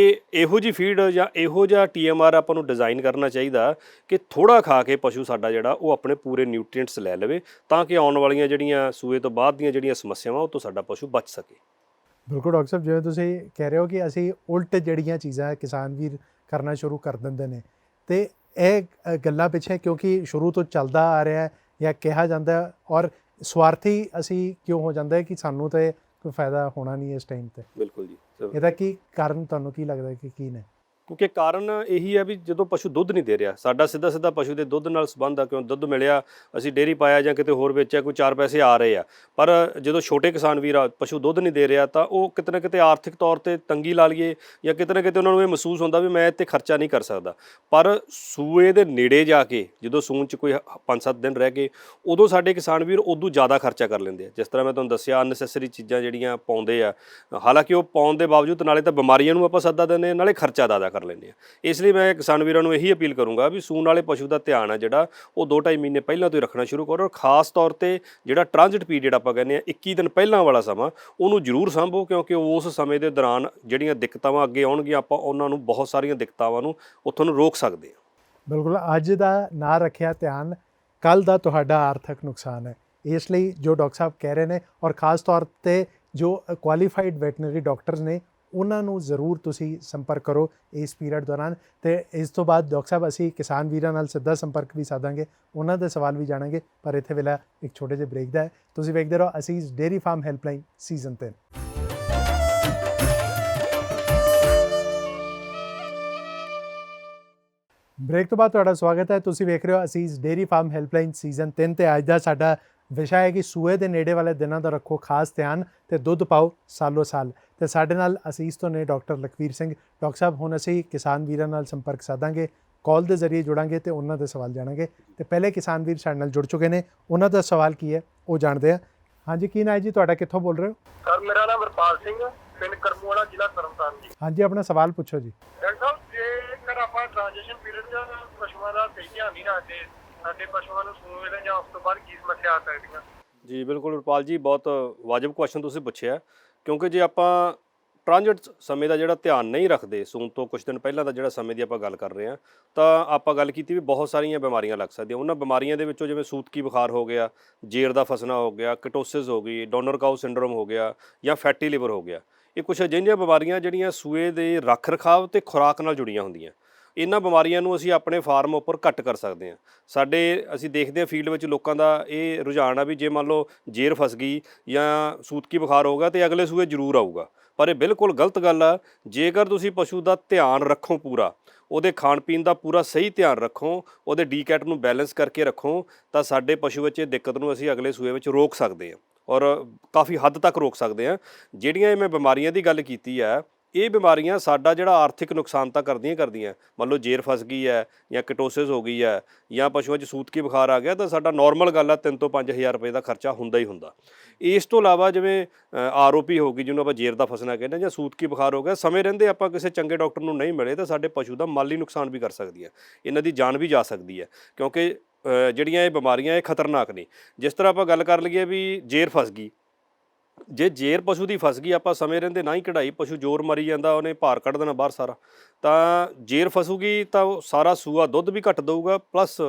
ਇਹੋ ਜਿਹੀ ਫੀਡ ਜਾਂ ਇਹੋ ਜਿਹਾ TMR ਆਪਾਂ ਨੂੰ ਡਿਜ਼ਾਈਨ ਕਰਨਾ ਚਾਹੀਦਾ ਕਿ ਥੋੜ੍ਹਾ ਖਾ ਕੇ ਪਸ਼ੂ ਸਾਡਾ ਜਿਹੜਾ ਉਹ ਆਪਣੇ ਪੂਰੇ ਨਿਊਟ੍ਰੀਐਂਟਸ ਲੈ ਲਵੇ, ਤਾਂ ਕਿ ਆਉਣ ਵਾਲੀਆਂ ਜਿਹੜੀਆਂ ਸੂਏ ਤੋਂ ਬਾਅਦ ਦੀਆਂ ਜਿਹੜੀਆਂ ਸਮੱਸਿਆਵਾਂ ਉਹ ਤੋਂ ਸਾਡਾ ਪਸ਼ੂ ਬਚ ਸਕੇ। ਬਿਲਕੁਲ ਡਾਕਟਰ ਸਾਹਿਬ, ਜਿਵੇਂ ਤੁਸੀਂ ਕਹਿ ਰਹੇ ਹੋ ਕਿ ਅਸੀਂ ਉਲਟ ਜਿਹੜੀਆਂ ਚੀਜ਼ਾਂ ਕਿਸਾਨ ਵੀਰ ਕਰਨਾ ਸ਼ੁਰੂ ਕਰ ਦਿੰਦੇ ਨੇ, ਤੇ ਇਹ ਗੱਲਾਂ ਪਿੱਛੇ ਕਿਉਂਕਿ ਸ਼ੁਰੂ ਤੋਂ ਚੱਲਦਾ ਆ ਰਿਹਾ ਹੈ ਜਾਂ ਕਿਹਾ ਜਾਂਦਾ, ਔਰ ਸਵਾਰਥੀ ਅਸੀਂ ਕਿਉਂ ਹੋ ਜਾਂਦਾ ਹੈ ਕਿ ਸਾਨੂੰ ਤਾਂ ਕੋਈ ਫਾਇਦਾ ਹੋਣਾ ਨਹੀਂ ਇਸ ਟਾਈਮ 'ਤੇ। ਬਿਲਕੁਲ ਜੀ। ਇਹਦਾ ਕੀ ਕਾਰਨ ਤੁਹਾਨੂੰ ਕੀ ਲੱਗਦਾ ਕਿ ਕੀ ਨੇ? ਕਿਉਂਕਿ ਕਾਰਨ ਇਹੀ ਹੈ ਵੀ ਜਦੋਂ ਪਸ਼ੂ ਦੁੱਧ ਨਹੀਂ ਦੇ ਰਿਹਾ, ਸਾਡਾ ਸਿੱਧਾ ਪਸ਼ੂ ਦੇ ਦੁੱਧ ਨਾਲ ਸੰਬੰਧ ਆ। ਕਿਉਂ ਦੁੱਧ ਮਿਲਿਆ, ਅਸੀਂ ਡੇਅਰੀ ਪਾਇਆ ਜਾਂ ਕਿਤੇ ਹੋਰ ਵੇਚਿਆ, ਕੋਈ 4 ਪੈਸੇ ਆ ਰਹੇ ਆ, ਪਰ ਜਦੋਂ ਛੋਟੇ ਕਿਸਾਨ ਵੀਰ ਪਸ਼ੂ ਦੁੱਧ ਨਹੀਂ ਦੇ ਰਿਹਾ ਤਾਂ ਉਹ ਕਿਤੇ ਨਾ ਕਿਤੇ ਆਰਥਿਕ ਤੌਰ ਤੇ ਤੰਗੀ ਲਾ ਲਈਏ, ਜਾਂ ਕਿਤੇ ਨਾ ਕਿਤੇ ਉਹਨਾਂ ਨੂੰ ਇਹ ਮਹਿਸੂਸ ਹੁੰਦਾ ਵੀ ਮੈਂ ਇੱਥੇ ਖਰਚਾ ਨਹੀਂ ਕਰ ਸਕਦਾ। ਪਰ ਸੂਏ ਦੇ ਨੇੜੇ ਜਾ ਕੇ ਜਦੋਂ ਸੂਣ 'ਚ ਕੋਈ 5-7 ਦਿਨ ਰਹਿ ਗਏ, ਉਦੋਂ ਸਾਡੇ ਕਿਸਾਨ ਵੀਰ ਉਦੋਂ ਜ਼ਿਆਦਾ ਖਰਚਾ ਕਰ ਲੈਂਦੇ ਆ। ਜਿਸ ਤਰ੍ਹਾਂ ਮੈਂ ਤੁਹਾਨੂੰ ਦੱਸਿਆ, ਅਨਨੈਸੈਸਰੀ ਚੀਜ਼ਾਂ ਜਿਹੜੀਆਂ ਪਾਉਂਦੇ ਆ, ਹਾਲਾਂਕਿ ਉਹ ਪਾਉਣ ਦੇ ਬਾਵਜੂਦ ਨਾਲੇ ਤਾਂ ਬਿਮਾਰੀਆਂ ਨੂੰ ਆਪਾਂ ਸੱਦਾ ਦਿੰਦੇ, ਨਾਲੇ ਖਰਚਾ ਜ਼ਿਆਦਾ ਕਰ ਲੈਂਦੇ ਆ। ਇਸ ਲਈ ਮੈਂ ਕਿਸਾਨ ਵੀਰਾਂ ਨੂੰ ਇਹੀ ਅਪੀਲ ਕਰੂੰਗਾ ਵੀ ਸੂਣ ਵਾਲੇ ਪਸ਼ੂ ਦਾ ਧਿਆਨ ਹੈ ਜਿਹੜਾ ਉਹ 2-2.5 ਮਹੀਨੇ ਪਹਿਲਾਂ ਤੋਂ ਹੀ ਰੱਖਣਾ ਸ਼ੁਰੂ ਕਰੋ, ਔਰ ਖਾਸ ਤੌਰ ਤੇ ਜਿਹੜਾ ਟ੍ਰਾਂਜ਼ਿਟ ਪੀਰੀਅਡ ਆਪਾਂ ਕਹਿੰਦੇ ਆ 21 ਦਿਨ ਪਹਿਲਾਂ ਵਾਲਾ ਸਮਾਂ, ਉਹਨੂੰ ਜ਼ਰੂਰ ਸਾਂਭੋ, ਕਿਉਂਕਿ ਉਸ ਸਮੇਂ ਦੇ ਦੌਰਾਨ ਜਿਹੜੀਆਂ ਦਿੱਕਤਾਂ ਅੱਗੇ ਆਉਣਗੀਆਂ ਆਪਾਂ ਉਹਨਾਂ ਨੂੰ ਬਹੁਤ ਸਾਰੀਆਂ ਦਿੱਕਤਾਂ ਨੂੰ ਉੱਥੋਂ ਨੂੰ ਰੋਕ ਸਕਦੇ ਹਾਂ। ਬਿਲਕੁਲ, ਅੱਜ ਦਾ ਨਾ ਰੱਖਿਆ ਧਿਆਨ ਕੱਲ੍ਹ ਦਾ ਤੁਹਾਡਾ ਆਰਥਿਕ ਨੁਕਸਾਨ ਹੈ। ਇਸ ਲਈ ਜੋ ਡਾਕਟਰ ਸਾਹਿਬ ਕਹਿ ਰਹੇ ਨੇ, ਔਰ ਖਾਸ ਤੌਰ 'ਤੇ ਜੋ ਕੁਆਲੀਫਾਈਡ ਵੈਟਰਨਰੀ ਡਾਕਟਰਸ ਨੇ, ਉਹਨਾਂ ਨੂੰ ਜ਼ਰੂਰ ਤੁਸੀਂ ਸੰਪਰਕ ਕਰੋ ਇਸ ਪੀਰੀਅਡ ਦੌਰਾਨ। ਤੇ ਇਸ ਤੋਂ ਬਾਅਦ ਡਾਕਟਰ ਸਾਹਿਬ ਅਸੀਂ ਕਿਸਾਨ ਵੀਰਾਂ ਨਾਲ ਸਿੱਧਾ ਸੰਪਰਕ ਵੀ ਸਾਧਾਂਗੇ, ਉਹਨਾਂ ਦੇ ਸਵਾਲ ਵੀ ਜਾਣਾਂਗੇ, ਪਰ ਇੱਥੇ ਵੇਲੇ ਇੱਕ ਛੋਟੇ ਜਿਹੇ ਬ੍ਰੇਕ ਦਾ ਹੈ। ਤੁਸੀਂ ਵੇਖਦੇ ਰਹੋ Asees dairy farm helpline season 3। Break ਤੋਂ ਬਾਅਦ ਤੁਹਾਡਾ ਸਵਾਗਤ ਹੈ। ਤੁਸੀਂ ਵੇਖ ਰਹੇ ਹੋ ਅਸੀਸ ਡੇਅਰੀ ਫਾਰਮ ਹੈਲਪਲਾਈਨ ਸੀਜ਼ਨ 3 ਤੇ ਅੱਜ ਦਾ ਸਾਡਾ ਵਿਸ਼ਾ ਹੈ ਕਿ ਸੂਏ ਦੇ ਨੇੜੇ ਵਾਲੇ ਦਿਨਾਂ ਦਾ ਰੱਖੋ ਖਾਸ ਧਿਆਨ ਤੇ ਦੁੱਧ ਪਾਓ ਸਾਲੋ ਸਾਲ। ਤੇ ਸਾਡੇ ਨਾਲ ਅਸੀਸ ਤੋਂ ਨੇ ਡਾਕਟਰ ਲਖਵੀਰ ਸਿੰਘ। ਡਾਕਟਰ ਸਾਹਿਬ, ਹੁਣ ਅਸੀਂ ਕਿਸਾਨ ਵੀਰਾਂ ਨਾਲ ਸੰਪਰਕ ਸਾਧਾਂਗੇ, ਕਾਲ ਦੇ ਜ਼ਰੀਏ ਜੁੜਾਂਗੇ ਤੇ ਉਹਨਾਂ ਦੇ ਸਵਾਲ ਜਾਣਾਂਗੇ। ਤੇ ਪਹਿਲੇ ਕਿਸਾਨ ਵੀਰ ਸਾਡੇ ਨਾਲ ਜੁੜ ਚੁੱਕੇ ਨੇ, ਉਹਨਾਂ ਦਾ ਸਵਾਲ ਕੀ ਹੈ ਉਹ ਜਾਣਦੇ ਆ। ਹਾਂਜੀ, ਕੀ ਨਾਂ ਹੈ ਜੀ ਤੁਹਾਡਾ, ਕਿੱਥੋਂ ਬੋਲ ਰਹੇ ਹੋ? ਸਰ, ਮੇਰਾ ਨਾਮ ਵਰਪਾਲ ਸਿੰਘ, ਪਿੰਡ ਕਰਮੂਵਾਲਾ, ਜ਼ਿਲ੍ਹਾ ਤਰਨਤਾਰਨ ਜੀ। ਹਾਂਜੀ, ਆਪਣਾ ਸਵਾਲ ਪੁੱਛੋ ਜੀ। ਡਾਕਟਰ ਸਾਹਿਬ, ਜੇਕਰ ਆਪਾਂ ਟ੍ਰਾਂਜੀਸ਼ਨ ਪੀਰੀਅਡ ਜਾਂ ਪਸ਼ੂਆਂ ਦਾ ਸਹੀ ਧਿਆਨ ਨਹੀਂ ਰੱਖਦੇ, ਸਾਡੇ ਪਸ਼ੂਆਂ ਨੂੰ ਸੂਣ ਵੇਲੇ ਜਾਂ ਉਸ ਤੋਂ ਬਾਅਦ ਕੀ ਸਮੱਸਿਆ ਆ ਸਕਦੀਆਂ? ਜੀ ਬਿਲਕੁਲ ਵਰਪਾਲ ਜੀ, ਬਹੁਤ ਵਾਜਬ ਕੁਐਸਚਨ ਤੁਸੀਂ ਪੁੱਛਿਆ। ਕਿਉਂਕਿ ਜੇ ਆਪਾਂ ਟ੍ਰਾਂਜ਼ਿਟ ਸਮੇਂ ਦਾ ਜਿਹੜਾ ਧਿਆਨ ਨਹੀਂ ਰੱਖਦੇ, ਸੂਣ ਤੋਂ ਕੁਝ ਦਿਨ ਪਹਿਲਾਂ ਦਾ ਜਿਹੜਾ ਸਮੇਂ ਦੀ ਆਪਾਂ ਗੱਲ ਕਰ ਰਹੇ ਹਾਂ, ਤਾਂ ਆਪਾਂ ਗੱਲ ਕੀਤੀ ਵੀ ਬਹੁਤ ਸਾਰੀਆਂ ਬਿਮਾਰੀਆਂ ਲੱਗ ਸਕਦੀਆਂ। ਉਹਨਾਂ ਬਿਮਾਰੀਆਂ ਦੇ ਵਿੱਚੋਂ ਜਿਵੇਂ ਸੂਤਕੀ ਬੁਖਾਰ ਹੋ ਗਿਆ, ਜੇਰ ਦਾ ਫਸਣਾ ਹੋ ਗਿਆ, ਕਿਟੋਸਿਸ ਹੋ ਗਈ, ਡੋਨਰ ਕਾਊ ਸਿੰਡਰੋਮ ਹੋ ਗਿਆ, ਜਾਂ ਫੈਟੀ ਲਿਵਰ ਹੋ ਗਿਆ। ਇਹ ਕੁਝ ਅਜਿਹੀਆਂ ਬਿਮਾਰੀਆਂ ਜਿਹੜੀਆਂ ਸੂਏ ਦੇ ਰੱਖ ਰਖਾਵ ਤੇ ਖੁਰਾਕ ਨਾਲ ਜੁੜੀਆਂ ਹੁੰਦੀਆਂ। ਇਹਨਾਂ ਬਿਮਾਰੀਆਂ ਨੂੰ ਅਸੀਂ ਆਪਣੇ ਫਾਰਮ ਉੱਪਰ ਘੱਟ ਕਰ ਸਕਦੇ ਹਾਂ। ਅਸੀਂ ਦੇਖਦੇ ਹਾਂ ਫੀਲਡ ਵਿੱਚ ਲੋਕਾਂ ਦਾ ਇਹ ਰੁਝਾਨ ਆ ਵੀ ਜੇ ਮੰਨ ਲਓ ਜੇਰ ਫਸ ਗਈ ਜਾਂ ਸੂਤਕੀ ਬੁਖਾਰ ਹੋਊਗਾ ਤੇ ਅਗਲੇ ਸੂਏ ਜ਼ਰੂਰ ਆਊਗਾ, ਪਰ ਇਹ ਬਿਲਕੁਲ ਗਲਤ ਗੱਲ ਆ। ਜੇਕਰ ਤੁਸੀਂ ਪਸ਼ੂ ਦਾ ਧਿਆਨ ਰੱਖੋ, ਪੂਰਾ ਉਹਦੇ ਖਾਣ ਪੀਣ ਦਾ ਪੂਰਾ ਸਹੀ ਧਿਆਨ ਰੱਖੋ, ਉਹਦੇ ਡੀਕੈਟ ਨੂੰ ਬੈਲੈਂਸ ਕਰਕੇ ਰੱਖੋ, ਤਾਂ ਸਾਡੇ ਪਸ਼ੂ ਵਿੱਚ ਇਹ ਦਿੱਕਤ ਨੂੰ ਅਸੀਂ ਅਗਲੇ ਸੂਏ ਵਿੱਚ ਰੋਕ ਸਕਦੇ ਹਾਂ, ਔਰ ਕਾਫੀ ਹੱਦ ਤੱਕ ਰੋਕ ਸਕਦੇ ਹਾਂ। ਜਿਹੜੀਆਂ ਮੈਂ ਬਿਮਾਰੀਆਂ ਦੀ ਗੱਲ ਕੀਤੀ ਹੈ, ਇਹ ਬਿਮਾਰੀਆਂ ਸਾਡਾ ਜਿਹੜਾ ਆਰਥਿਕ ਨੁਕਸਾਨ ਤਾਂ ਕਰਦੀਆਂ। ਮੰਨ ਲਓ ਜੇਰ ਫਸ ਗਈ ਹੈ ਜਾਂ ਕਿਟੋਸਿਸ ਹੋ ਗਈ ਹੈ ਜਾਂ ਪਸ਼ੂਆਂ 'ਚ ਸੂਤਕੀ ਬੁਖਾਰ ਆ ਗਿਆ ਤਾਂ ਸਾਡਾ ਨਾਰਮਲ ਗੱਲ ਆ 3 ਤੋਂ 5000 ਰੁਪਏ ਦਾ ਖਰਚਾ ਹੁੰਦਾ ਹੀ ਹੁੰਦਾ। ਇਸ ਤੋਂ ਇਲਾਵਾ ਜਿਵੇਂ ਆਰਓਪੀ ਹੋ ਗਈ ਜਿਹਨੂੰ ਆਪਾਂ ਜੇਰ ਦਾ ਫਸਣਾ ਕਹਿੰਦੇ ਹਾਂ, ਜਾਂ ਸੂਤਕੀ ਬੁਖਾਰ ਹੋ ਗਿਆ, ਸਮੇਂ ਰਹਿੰਦੇ ਆਪਾਂ ਕਿਸੇ ਚੰਗੇ ਡਾਕਟਰ ਨੂੰ ਨਹੀਂ ਮਿਲੇ ਤਾਂ ਸਾਡੇ ਪਸ਼ੂ ਦਾ ਮਾਲੀ ਨੁਕਸਾਨ ਵੀ ਕਰ ਸਕਦੀ ਹੈ, ਇਹਨਾਂ ਦੀ ਜਾਨ ਵੀ ਜਾ ਸਕਦੀ ਹੈ, ਕਿਉਂਕਿ ਜਿਹੜੀਆਂ ਇਹ ਬਿਮਾਰੀਆਂ ਇਹ ਖਤਰਨਾਕ ਨੇ। ਜਿਸ ਤਰ੍ਹਾਂ ਆਪਾਂ ਗੱਲ ਕਰ ਲਈਏ ਵੀ ਜੇਰ ਫਸ ਗਈ, ਜੇ ਜੇਰ ਪਸ਼ੂ ਦੀ ਫਸ ਗਈ ਆਪਾਂ ਸਮੇਂ ਰਹਿੰਦੇ ਨਾ ਹੀ ਕਢਾਈ, ਪਸ਼ੂ ਜ਼ੋਰ ਮਰੀ ਜਾਂਦਾ, ਉਹਨੇ ਭਾਰ ਕੱਢ ਦੇਣਾ ਬਾਹਰ ਸਾਰਾ, ਤਾਂ ਜੇਰ ਫਸੂਗੀ ਤਾਂ ਉਹ ਸਾਰਾ ਸੂਆ ਦੁੱਧ ਵੀ ਘੱਟ ਦਊਗਾ, ਪਲੱਸ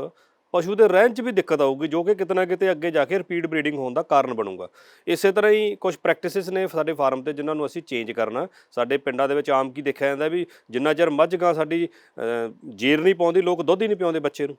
ਪਸ਼ੂ ਦੇ ਰਹਿਣ 'ਚ ਵੀ ਦਿੱਕਤ ਆਊਗੀ, ਜੋ ਕਿ ਕਿਤੇ ਨਾ ਕਿਤੇ ਅੱਗੇ ਜਾ ਕੇ ਰਿਪੀਟ ਬਰੀਡਿੰਗ ਹੋਣ ਦਾ ਕਾਰਨ ਬਣੂਗਾ। ਇਸੇ ਤਰ੍ਹਾਂ ਹੀ ਕੁਝ ਪ੍ਰੈਕਟਿਸਿਸ ਨੇ ਸਾਡੇ ਫਾਰਮ ਤੇ ਜਿਨ੍ਹਾਂ ਨੂੰ ਅਸੀਂ ਚੇਂਜ ਕਰਨਾ। ਸਾਡੇ ਪਿੰਡਾਂ ਦੇ ਵਿੱਚ ਆਮ ਕੀ ਦੇਖਿਆ ਜਾਂਦਾ ਵੀ ਜਿੰਨਾ ਚਿਰ ਮੱਝ ਗਾਂ ਸਾਡੀ ਜੇਰ ਨਹੀਂ ਪਾਉਂਦੀ, ਲੋਕ ਦੁੱਧ ਹੀ ਨਹੀਂ ਪਿਆਉਂਦੇ ਬੱਚੇ ਨੂੰ।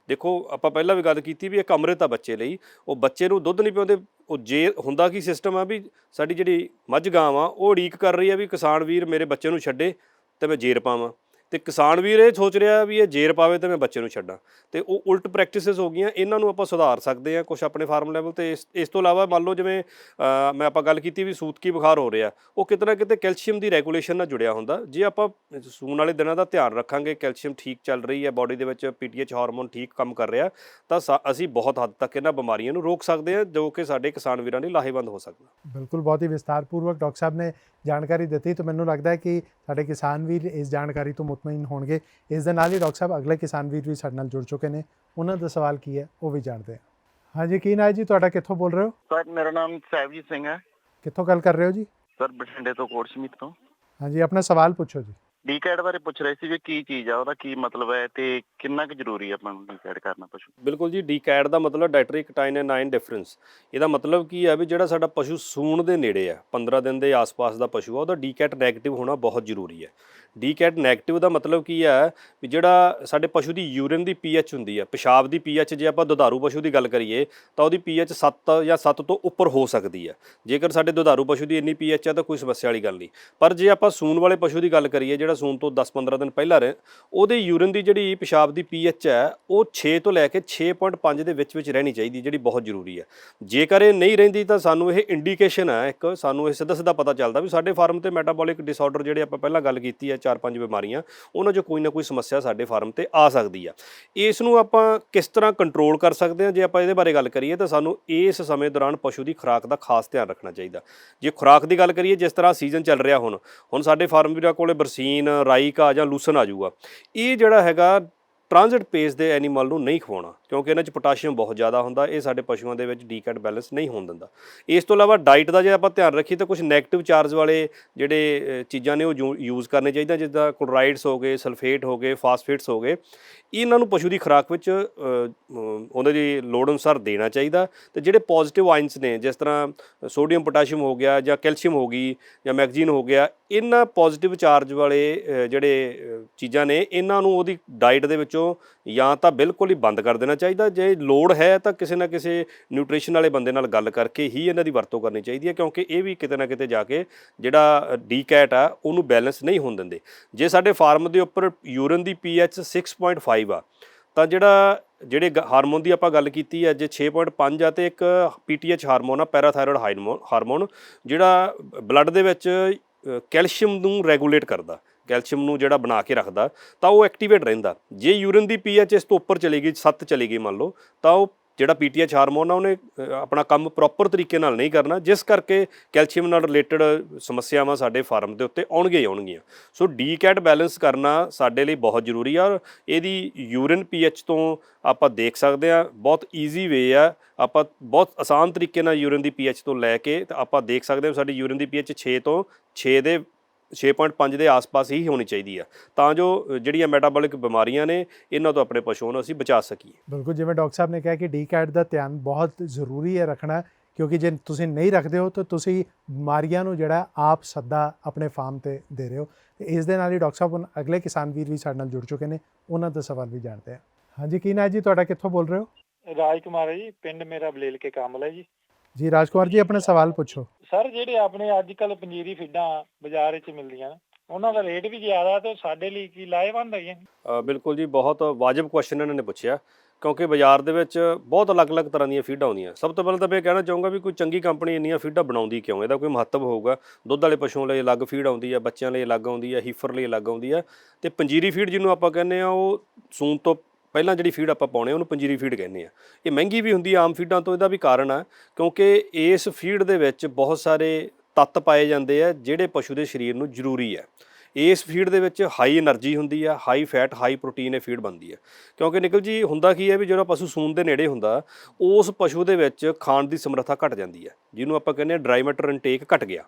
ਦੇਖੋ ਆਪਾਂ ਪਹਿਲਾਂ ਵੀ ਗੱਲ ਕੀਤੀ ਵੀ ਇੱਕ ਅੰਮ੍ਰਿਤ ਆ ਬੱਚੇ ਲਈ, ਉਹ ਬੱਚੇ ਨੂੰ ਦੁੱਧ ਨਹੀਂ ਪਿਆਉਂਦੇ। ਉਹ ਜੇ ਹੁੰਦਾ ਕੀ ਸਿਸਟਮ ਆ ਵੀ ਸਾਡੀ ਜਿਹੜੀ ਮੱਝ ਗਾਂ ਆ ਉਹ ਉਡੀਕ ਕਰ ਰਹੀ ਆ ਵੀ ਕਿਸਾਨ ਵੀਰ ਮੇਰੇ ਬੱਚੇ ਨੂੰ ਛੱਡੇ ਤੇ ਮੈਂ ਜੇਰ ਪਾਵਾਂ, ਤੇ ਕਿਸਾਨ ਵੀਰ ਇਹ ਸੋਚ ਰਿਹਾ ਵੀ ਇਹ ਜੇਰ ਪਾਵੇ ਤੇ ਮੈਂ ਬੱਚੇ ਨੂੰ ਛੱਡਾਂ, ਤੇ ਉਹ ਉਲਟ ਪ੍ਰੈਕਟਿਸਿਸ ਹੋ ਗਈਆਂ। ਇਹਨਾਂ ਨੂੰ ਆਪਾਂ ਸੁਧਾਰ ਸਕਦੇ ਹਾਂ ਕੁਛ ਆਪਣੇ ਫਾਰਮ ਲੈਵਲ ਤੇ। ਇਸ ਤੋਂ ਇਲਾਵਾ ਮੰਨ ਲਓ ਜਿਵੇਂ ਮੈਂ ਆਪਾਂ ਗੱਲ ਕੀਤੀ ਵੀ ਸੂਤਕੀ ਬੁਖਾਰ ਹੋ ਰਿਹਾ, ਉਹ ਕਿਤੇ ਨਾ ਕਿਤੇ ਕੈਲਸ਼ੀਅਮ ਦੀ ਰੈਗੂਲੇਸ਼ਨ ਨਾਲ ਜੁੜਿਆ ਹੁੰਦਾ। ਜੇ ਆਪਾਂ ਸੂਣ ਵਾਲੇ ਦਿਨਾਂ ਦਾ ਧਿਆਨ ਰੱਖਾਂਗੇ, ਕੈਲਸ਼ੀਅਮ ਠੀਕ ਚੱਲ ਰਹੀ ਹੈ ਬਾਡੀ ਦੇ ਵਿੱਚ, ਪੀਟੀਐਚ ਹਾਰਮੋਨ ਠੀਕ ਕੰਮ ਕਰ ਰਿਹਾ, ਤਾਂ ਅਸੀਂ ਬਹੁਤ ਹੱਦ ਤੱਕ ਇਹਨਾਂ ਬਿਮਾਰੀਆਂ ਨੂੰ ਰੋਕ ਸਕਦੇ ਹਾਂ, ਜੋ ਕਿ ਸਾਡੇ ਕਿਸਾਨ ਵੀਰਾਂ ਲਈ ਲਾਹੇਵੰਦ ਹੋ ਸਕਦਾ। ਬਿਲਕੁਲ, ਬਹੁਤ ਹੀ ਵਿਸਤਾਰਪੂਰਵਕ ਡਾਕਟਰ ਸਾਹਿਬ ਨੇ ਜਾਣਕਾਰੀ ਦਿੱਤੀ, ਤਾਂ ਮੈਨੂੰ ਲੱਗਦਾ ਹੈ ਕਿ ਸਾਡੇ ਕਿਸਾਨ ਵੀਰ ਇਸ ਜਾਣਕਾਰੀ ਤੋਂ ਮੁਤਮਈਨ ਹੋਣਗੇ। ਇਸ ਦੇ ਨਾਲ ਹੀ ਡਾਕਟਰ ਸਾਹਿਬ ਅਗਲੇ ਕਿਸਾਨ ਵੀਰ ਵੀ ਸਾਡੇ ਨਾਲ ਜੁੜ ਚੁੱਕੇ ਨੇ, ਉਹਨਾਂ ਦਾ ਸਵਾਲ ਕੀ ਹੈ ਉਹ ਵੀ ਜਾਣਦੇ ਹਾਂ। ਹਾਂਜੀ, ਕੀ ਨਾਂ ਹੈ ਜੀ ਤੁਹਾਡਾ, ਕਿੱਥੋਂ ਬੋਲ ਰਹੇ ਹੋ? ਸਰ ਮੇਰਾ ਨਾਮ ਸਾਹਿਬਜੀਤ ਸਿੰਘ ਹੈ। ਕਿੱਥੋਂ ਗੱਲ ਕਰ ਰਹੇ ਹੋ ਜੀ? ਸਰ ਬਠਿੰਡੇ ਤੋਂ, ਕੋਟ ਸਮੀਤ ਤੋਂ। ਹਾਂਜੀ, ਆਪਣਾ ਸਵਾਲ ਪੁੱਛੋ ਜੀ। ਡੀਕੈਟ ਬਾਰੇ ਪੁੱਛ ਰਹੇ ਸੀ ਵੀ ਕੀ ਚੀਜ਼ ਆ, ਉਹਦਾ ਕੀ ਮਤਲਬ ਹੈ ਤੇ ਕਿੰਨਾ ਕੁ ਜ਼ਰੂਰੀ ਹੈ ਆਪਾਂ ਨੂੰ ਡੀਕੈਟ ਕਰਨਾ ਪਸ਼ੂ? ਬਿਲਕੁਲ ਜੀ, ਡੀਕੈਟ ਦਾ ਮਤਲਬ ਡਾਇਟਰੀ ਕਟਾਈਨ ਡਿਫਰੈਂਸ। ਇਹਦਾ ਮਤਲਬ ਕੀ ਹੈ ਵੀ ਜਿਹੜਾ ਸਾਡਾ ਪਸ਼ੂ ਸੂਣ ਦੇ ਨੇੜੇ ਆ, 15 ਦਿਨ ਦੇ ਆਸ-ਪਾਸ ਦਾ ਪਸ਼ੂ ਆ, ਉਹਦਾ ਡੀਕੈਟ ਨੈਗੇਟਿਵ ਹੋਣਾ ਬਹੁਤ ਜ਼ਰੂਰੀ ਹੈ। ਡੀਕੈਟ ਨੈਗੇਟਿਵ ਦਾ ਮਤਲਬ ਕੀ ਹੈ ਵੀ ਜਿਹੜਾ ਸਾਡੇ ਪਸ਼ੂ ਦੀ ਯੂਰਿਨ ਦੀ ਪੀਐਚ ਹੁੰਦੀ ਹੈ, ਪਿਸ਼ਾਬ ਦੀ ਪੀਐਚ, ਜੇ ਆਪਾਂ ਦੁਧਾਰੂ ਪਸ਼ੂ ਦੀ ਗੱਲ ਕਰੀਏ ਤਾਂ ਉਹਦੀ ਪੀਐਚ 7 ਜਾਂ 7 ਤੋਂ ਉੱਪਰ ਹੋ ਸਕਦੀ ਹੈ। ਜੇਕਰ ਸਾਡੇ ਦੁਧਾਰੂ ਪਸ਼ੂ ਦੀ ਇੰਨੀ ਪੀਐਚ ਹੈ ਤਾਂ ਕੋਈ ਸਮੱਸਿਆ ਵਾਲੀ ਗੱਲ ਨਹੀਂ। ਪਰ ਜੇ ਆਪਾਂ ਸੂਣ ਵਾਲੇ ਪਸ਼ੂ ਦੀ ਗੱਲ ਕਰੀਏ, ਜਿਹੜਾ ਸੂਣ ਤੋਂ 10-15 ਦਿਨ ਪਹਿਲਾਂ ਰਹੇ, ਉਹਦੇ ਯੂਰਿਨ ਦੀ ਜਿਹੜੀ ਪਿਸ਼ਾਬ ਦੀ ਪੀਐਚ ਹੈ ਉਹ 6 ਤੋਂ ਲੈ ਕੇ 6.5 ਦੇ ਵਿੱਚ ਰਹਿਣੀ ਚਾਹੀਦੀ, ਜਿਹੜੀ ਬਹੁਤ ਜ਼ਰੂਰੀ ਹੈ। ਜੇਕਰ ਇਹ ਨਹੀਂ ਰਹਿੰਦੀ ਤਾਂ ਸਾਨੂੰ ਇਹ ਇੰਡੀਕੇਸ਼ਨ ਹੈ, ਇੱਕ ਸਾਨੂੰ ਇਹ ਸਿੱਧਾ ਪਤਾ ਚੱਲਦਾ ਵੀ ਸਾਡੇ ਫਾਰਮ ਤੇ ਮੈਟਾਬੋਲਿਕ ਡਿਸਆਰਡਰ ਜਿਹੜੇ ਆਪਾਂ ਪਹਿਲਾਂ ਗੱਲ ਕੀਤੀ ਹੈ, 4-5 ਬਿਮਾਰੀਆਂ, ਉਹਨਾਂ 'ਚੋਂ ਕੋਈ ਨਾ ਕੋਈ ਸਮੱਸਿਆ ਸਾਡੇ ਫਾਰਮ ਤੇ ਆ ਸਕਦੀ ਆ। ਇਸ ਨੂੰ ਆਪਾਂ ਕਿਸ ਤਰ੍ਹਾਂ ਕੰਟਰੋਲ ਕਰ ਸਕਦੇ ਹਾਂ, ਜੇ ਆਪਾਂ ਇਹਦੇ ਬਾਰੇ ਗੱਲ ਕਰੀਏ ਤਾਂ ਸਾਨੂੰ ਇਸ ਸਮੇਂ ਦੌਰਾਨ ਪਸ਼ੂ ਦੀ ਖੁਰਾਕ ਦਾ ਖਾਸ ਧਿਆਨ ਰੱਖਣਾ ਚਾਹੀਦਾ। ਜੇ ਖੁਰਾਕ ਦੀ ਗੱਲ ਕਰੀਏ, ਜਿਸ ਤਰ੍ਹਾਂ ਸੀਜ਼ਨ ਚੱਲ ਰਿਹਾ ਹੁਣ ਸਾਡੇ ਫਾਰਮ ਵੀਰਾਂ ਕੋਲੇ ਬਰਸੀਨ, ਰਾਈਕਾ ਜਾਂ ਲੂਸਨ ਆ ਜਾਊਗਾ। ਇਹ ਜਿਹੜਾ ਹੈਗਾ ਟ੍ਰਾਂਜ਼ਿਟ ਪੇਸ ਦੇ ਐਨੀਮਲ ਨੂੰ ਨਹੀਂ ਖਵਾਉਣਾ, ਕਿਉਂਕਿ ਇਹਨਾਂ 'ਚ ਪੋਟਾਸ਼ੀਅਮ ਬਹੁਤ ਜ਼ਿਆਦਾ ਹੁੰਦਾ, ਇਹ ਸਾਡੇ ਪਸ਼ੂਆਂ ਦੇ ਵਿੱਚ ਡੀਕੈਟ ਬੈਲੈਂਸ ਨਹੀਂ ਹੋਣ ਦਿੰਦਾ। ਇਸ ਤੋਂ ਇਲਾਵਾ ਡਾਈਟ ਦਾ ਜੇ ਆਪਾਂ ਧਿਆਨ ਰੱਖੀਏ ਤਾਂ ਕੁਝ ਨੈਗੇਟਿਵ ਚਾਰਜ ਵਾਲੇ ਜਿਹੜੇ ਚੀਜ਼ਾਂ ਨੇ ਉਹ ਯੂਜ਼ ਕਰਨੇ ਚਾਹੀਦਾ, ਜਿੱਦਾਂ ਕਲੋਰਾਈਡਸ ਹੋ ਗਏ, ਸਲਫੇਟ ਹੋ ਗਏ, ਫਾਸਫੇਟਸ ਹੋ ਗਏ। ਇਹਨਾਂ ਨੂੰ ਪਸ਼ੂ ਦੀ ਖੁਰਾਕ ਵਿੱਚ ਉਹਨਾਂ ਦੀ ਲੋੜ ਅਨੁਸਾਰ ਦੇਣਾ ਚਾਹੀਦਾ। ਤੇ ਜਿਹੜੇ ਪੋਜ਼ਿਟਿਵ ਆਇਨਸ ਨੇ, ਜਿਸ ਤਰ੍ਹਾਂ ਸੋਡੀਅਮ, ਪੋਟਾਸ਼ੀਅਮ ਹੋ ਗਿਆ ਜਾਂ ਕੈਲਸ਼ੀਅਮ ਹੋ ਗਈ ਜਾਂ ਮੈਗਜ਼ੀਨ ਹੋ ਗਿਆ, ਇਹਨਾਂ ਪੋਜ਼ਿਟਿਵ ਚਾਰਜ ਵਾਲੇ ਜਿਹੜੇ ਚੀਜ਼ਾਂ ਨੇ, ਇਹਨਾਂ ਨੂੰ ਉਹਦੀ ਡਾਈਟ ਦੇ ਵਿੱਚੋਂ ਜਾਂ ਤਾਂ ਬਿਲਕੁਲ ਹੀ ਬੰਦ ਕਰ ਦੇਣਾ ਚਾਹੀਦਾ। ਜੇ ਲੋੜ ਹੈ ਤਾਂ ਕਿਸੇ ਨਾ ਕਿਸੇ ਨਿਊਟ੍ਰੀਸ਼ਨ ਵਾਲੇ ਬੰਦੇ ਨਾਲ ਗੱਲ ਕਰਕੇ ਹੀ ਇਹਨਾਂ ਦੀ ਵਰਤੋਂ ਕਰਨੀ ਚਾਹੀਦੀ ਹੈ, ਕਿਉਂਕਿ ਇਹ ਵੀ ਕਿਤੇ ਨਾ ਕਿਤੇ ਜਾ ਕੇ ਜਿਹੜਾ ਡੀਕੈਟ ਆ ਉਹਨੂੰ ਬੈਲੈਂਸ ਨਹੀਂ ਹੋਣ ਦਿੰਦੇ। ਜੇ ਸਾਡੇ ਫਾਰਮ ਦੇ ਉੱਪਰ ਯੂਰਿਨ ਦੀ ਪੀਐਚ 6.5 ਆ ਤਾਂ ਜਿਹੜੇ ਹਾਰਮੋਨ ਦੀ ਆਪਾਂ ਗੱਲ ਕੀਤੀ ਹੈ, ਜੇ 6.5 ਆ ਤੇ ਇੱਕ ਪੀਟੀਐਚ ਹਾਰਮੋਨ ਆ, ਪੈਰਾਥਾਇਰੋਇਡ ਹਾਰਮੋਨ, ਜਿਹੜਾ ਬਲੱਡ ਦੇ ਵਿੱਚ ਕੈਲਸ਼ੀਅਮ ਨੂੰ ਰੈਗੂਲੇਟ ਕਰਦਾ, ਕੈਲਸ਼ੀਅਮ ਨੂੰ ਜਿਹੜਾ ਬਣਾ ਕੇ ਰੱਖਦਾ, ਤਾਂ ਉਹ ਐਕਟੀਵੇਟ ਰਹਿੰਦਾ। ਜੇ ਯੂਰਿਨ ਦੀ ਪੀਐਚ ਇਸ ਤੋਂ ਉੱਪਰ ਚਲੀ ਗਈ, 7 ਚਲੀ ਗਈ ਮੰਨ ਲਓ, ਤਾਂ ਉਹ ਜਿਹੜਾ ਪੀਟੀਐਚ ਹਾਰਮੋਨ ਆ ਉਹਨੇ ਆਪਣਾ ਕੰਮ ਪ੍ਰੋਪਰ ਤਰੀਕੇ ਨਾਲ ਨਹੀਂ ਕਰਨਾ, ਜਿਸ ਕਰਕੇ ਕੈਲਸ਼ੀਅਮ ਨਾਲ ਰਿਲੇਟਡ ਸਮੱਸਿਆਵਾਂ ਸਾਡੇ ਫਾਰਮ ਦੇ ਉੱਤੇ ਆਉਣਗੀਆਂ। ਸੋ ਡੀਕੈਟ ਬੈਲੈਂਸ ਕਰਨਾ ਸਾਡੇ ਲਈ ਬਹੁਤ ਜ਼ਰੂਰੀ ਆ, ਔਰ ਇਹਦੀ ਯੂਰਿਨ ਪੀਐਚ ਤੋਂ ਆਪਾਂ ਦੇਖ ਸਕਦੇ ਹਾਂ। ਬਹੁਤ ਈਜ਼ੀ ਵੇ ਆ, ਆਪਾਂ ਬਹੁਤ ਆਸਾਨ ਤਰੀਕੇ ਨਾਲ ਯੂਰਿਨ ਦੀ ਪੀਐਚ ਤੋਂ ਲੈ ਕੇ ਤਾਂ ਆਪਾਂ ਦੇਖ ਸਕਦੇ ਹਾਂ ਸਾਡੀ ਯੂਰਿਨ ਦੀ ਪੀਐਚ 6.5 ਦੇ ਆਸ-ਪਾਸ ਹੀ ਹੋਣੀ ਚਾਹੀਦੀ ਆ, ਤਾਂ ਜੋ ਜਿਹੜੀਆਂ ਮੈਟਾਬੋਲਿਕ ਬਿਮਾਰੀਆਂ ਨੇ ਇਹਨਾਂ ਤੋਂ ਆਪਣੇ ਪਸ਼ੂਆਂ ਨੂੰ ਅਸੀਂ ਬਚਾ ਸਕੀਏ। ਬਿਲਕੁਲ, ਜਿਵੇਂ ਡਾਕਟਰ ਸਾਹਿਬ ਨੇ ਕਿਹਾ ਕਿ ਡੀਕੈਟ ਦਾ ਧਿਆਨ ਬਹੁਤ ਜ਼ਰੂਰੀ ਹੈ ਰੱਖਣਾ, ਕਿਉਂਕਿ ਜੇ ਤੁਸੀਂ ਨਹੀਂ ਰੱਖਦੇ ਹੋ ਤਾਂ ਤੁਸੀਂ ਬਿਮਾਰੀਆਂ ਨੂੰ ਜਿਹੜਾ ਆਪ ਸੱਦਾ ਆਪਣੇ ਫਾਰਮ ਤੇ ਦੇ ਰਹੇ ਹੋ। ਤੇ ਇਸ ਦੇ ਨਾਲ ਹੀ ਡਾਕਟਰ ਸਾਹਿਬ ਹੁਣ ਅਗਲੇ ਕਿਸਾਨ ਵੀਰ ਵੀ ਸਾਡੇ ਨਾਲ ਜੁੜ ਚੁੱਕੇ ਨੇ, ਉਹਨਾਂ ਦਾ ਸਵਾਲ ਵੀ ਜਾਣਦੇ ਹਾਂ। ਹਾਂਜੀ, ਕੀ ਨਾਂ ਹੈ ਜੀ ਤੁਹਾਡਾ, ਕਿੱਥੋਂ ਬੋਲ ਰਹੇ ਹੋ? ਰਾਜ ਕੁਮਾਰ ਹੈ ਜੀ, ਪਿੰਡ ਮੇਰਾ ਬਲੇਲ ਕੇ ਕਾਮਲ ਹੈ ਜੀ। ਜੀ ਰਾਜਕੁਮਾਰ ਜੀ, ਆਪਣਾ ਸਵਾਲ ਪੁੱਛੋ। ਸਰ ਜਿਹੜੇ ਆਪਣੇ ਅੱਜ ਕੱਲ੍ਹ ਪੰਜੀਰੀ ਫੀਡਾਂ ਬਾਜ਼ਾਰ ਵਿੱਚ ਮਿਲਦੀਆਂ, ਉਹਨਾਂ ਦਾ ਰੇਟ ਵੀ ਜ਼ਿਆਦਾ ਤੇ ਸਾਡੇ ਲਈ ਕੀ ਲਾਹੇਵੰਦ ਹੈਗੀਆਂ? ਬਿਲਕੁਲ ਜੀ, ਬਹੁਤ ਵਾਜਬ ਕੁਐਸਚਨ ਇਹਨਾਂ ਨੇ ਪੁੱਛਿਆ ਕਿਉਂਕਿ ਬਾਜ਼ਾਰ ਦੇ ਵਿੱਚ ਬਹੁਤ ਅਲੱਗ-ਅਲੱਗ ਤਰ੍ਹਾਂ ਦੀਆਂ ਫੀਡਾਂ ਆਉਂਦੀਆਂ। ਸਭ ਤੋਂ ਪਹਿਲਾਂ ਤਾਂ ਮੈਂ ਇਹ ਕਹਿਣਾ ਚਾਹੂੰਗਾ ਵੀ ਕੋਈ ਚੰਗੀ ਕੰਪਨੀ ਇੰਨੀਆਂ ਫੀਡਾਂ ਬਣਾਉਂਦੀ ਕਿਉਂ? ਇਹਦਾ ਕੋਈ ਮਹੱਤਵ ਹੋਊਗਾ। ਦੁੱਧ ਵਾਲੇ ਪਸ਼ੂਆਂ ਲਈ ਅਲੱਗ ਫੀਡ ਆਉਂਦੀ ਹੈ, ਬੱਚਿਆਂ ਲਈ ਅਲੱਗ ਆਉਂਦੀ ਹੈ, ਹੀਫਰ ਲਈ ਅਲੱਗ ਆਉਂਦੀ ਹੈ, ਅਤੇ ਪੰਜੀਰੀ ਫੀਡ ਜਿਹਨੂੰ ਆਪਾਂ ਕਹਿੰਦੇ ਹਾਂ ਉਹ ਸੂਣ ਤੋਂ ਪਹਿਲਾਂ ਜਿਹੜੀ ਫੀਡ ਆਪਾਂ ਪਾਉਂਦੇ ਉਹਨੂੰ ਪੰਜੀਰੀ ਫੀਡ ਕਹਿੰਦੇ ਆ। ਇਹ ਮਹਿੰਗੀ ਵੀ ਹੁੰਦੀ ਆ ਆਮ ਫੀਡਾਂ ਤੋਂ। ਇਹਦਾ ਵੀ ਕਾਰਨ ਆ ਕਿਉਂਕਿ ਇਸ ਫੀਡ ਦੇ ਵਿੱਚ ਬਹੁਤ ਸਾਰੇ ਤੱਤ ਪਾਏ ਜਾਂਦੇ ਆ ਜਿਹੜੇ ਪਸ਼ੂ ਦੇ ਸਰੀਰ ਨੂੰ ਜ਼ਰੂਰੀ ਹੈ। ਇਸ ਫੀਡ ਦੇ ਵਿੱਚ ਹਾਈ એનર્ਜੀ ਹੁੰਦੀ ਆ, ਹਾਈ ਫੈਟ, ਹਾਈ ਪ੍ਰੋਟੀਨ ਇਹ ਫੀਡ ਬਣਦੀ ਹੈ। ਕਿਉਂਕਿ ਨਿਕਲ ਜੀ ਹੁੰਦਾ ਕੀ ਹੈ ਵੀ ਜਿਹੜਾ ਪਸ਼ੂ ਸੂਣ ਦੇ ਨੇੜੇ ਹੁੰਦਾ ਉਸ ਪਸ਼ੂ ਦੇ ਵਿੱਚ ਖਾਣ ਦੀ ਸਮਰੱਥਾ ਘਟ ਜਾਂਦੀ ਹੈ, ਜਿਹਨੂੰ ਆਪਾਂ ਕਹਿੰਦੇ ਹਾਂ ਡਰਾਈ ਮੈਟਰ ਇਨਟੇਕ ਘਟ ਗਿਆ।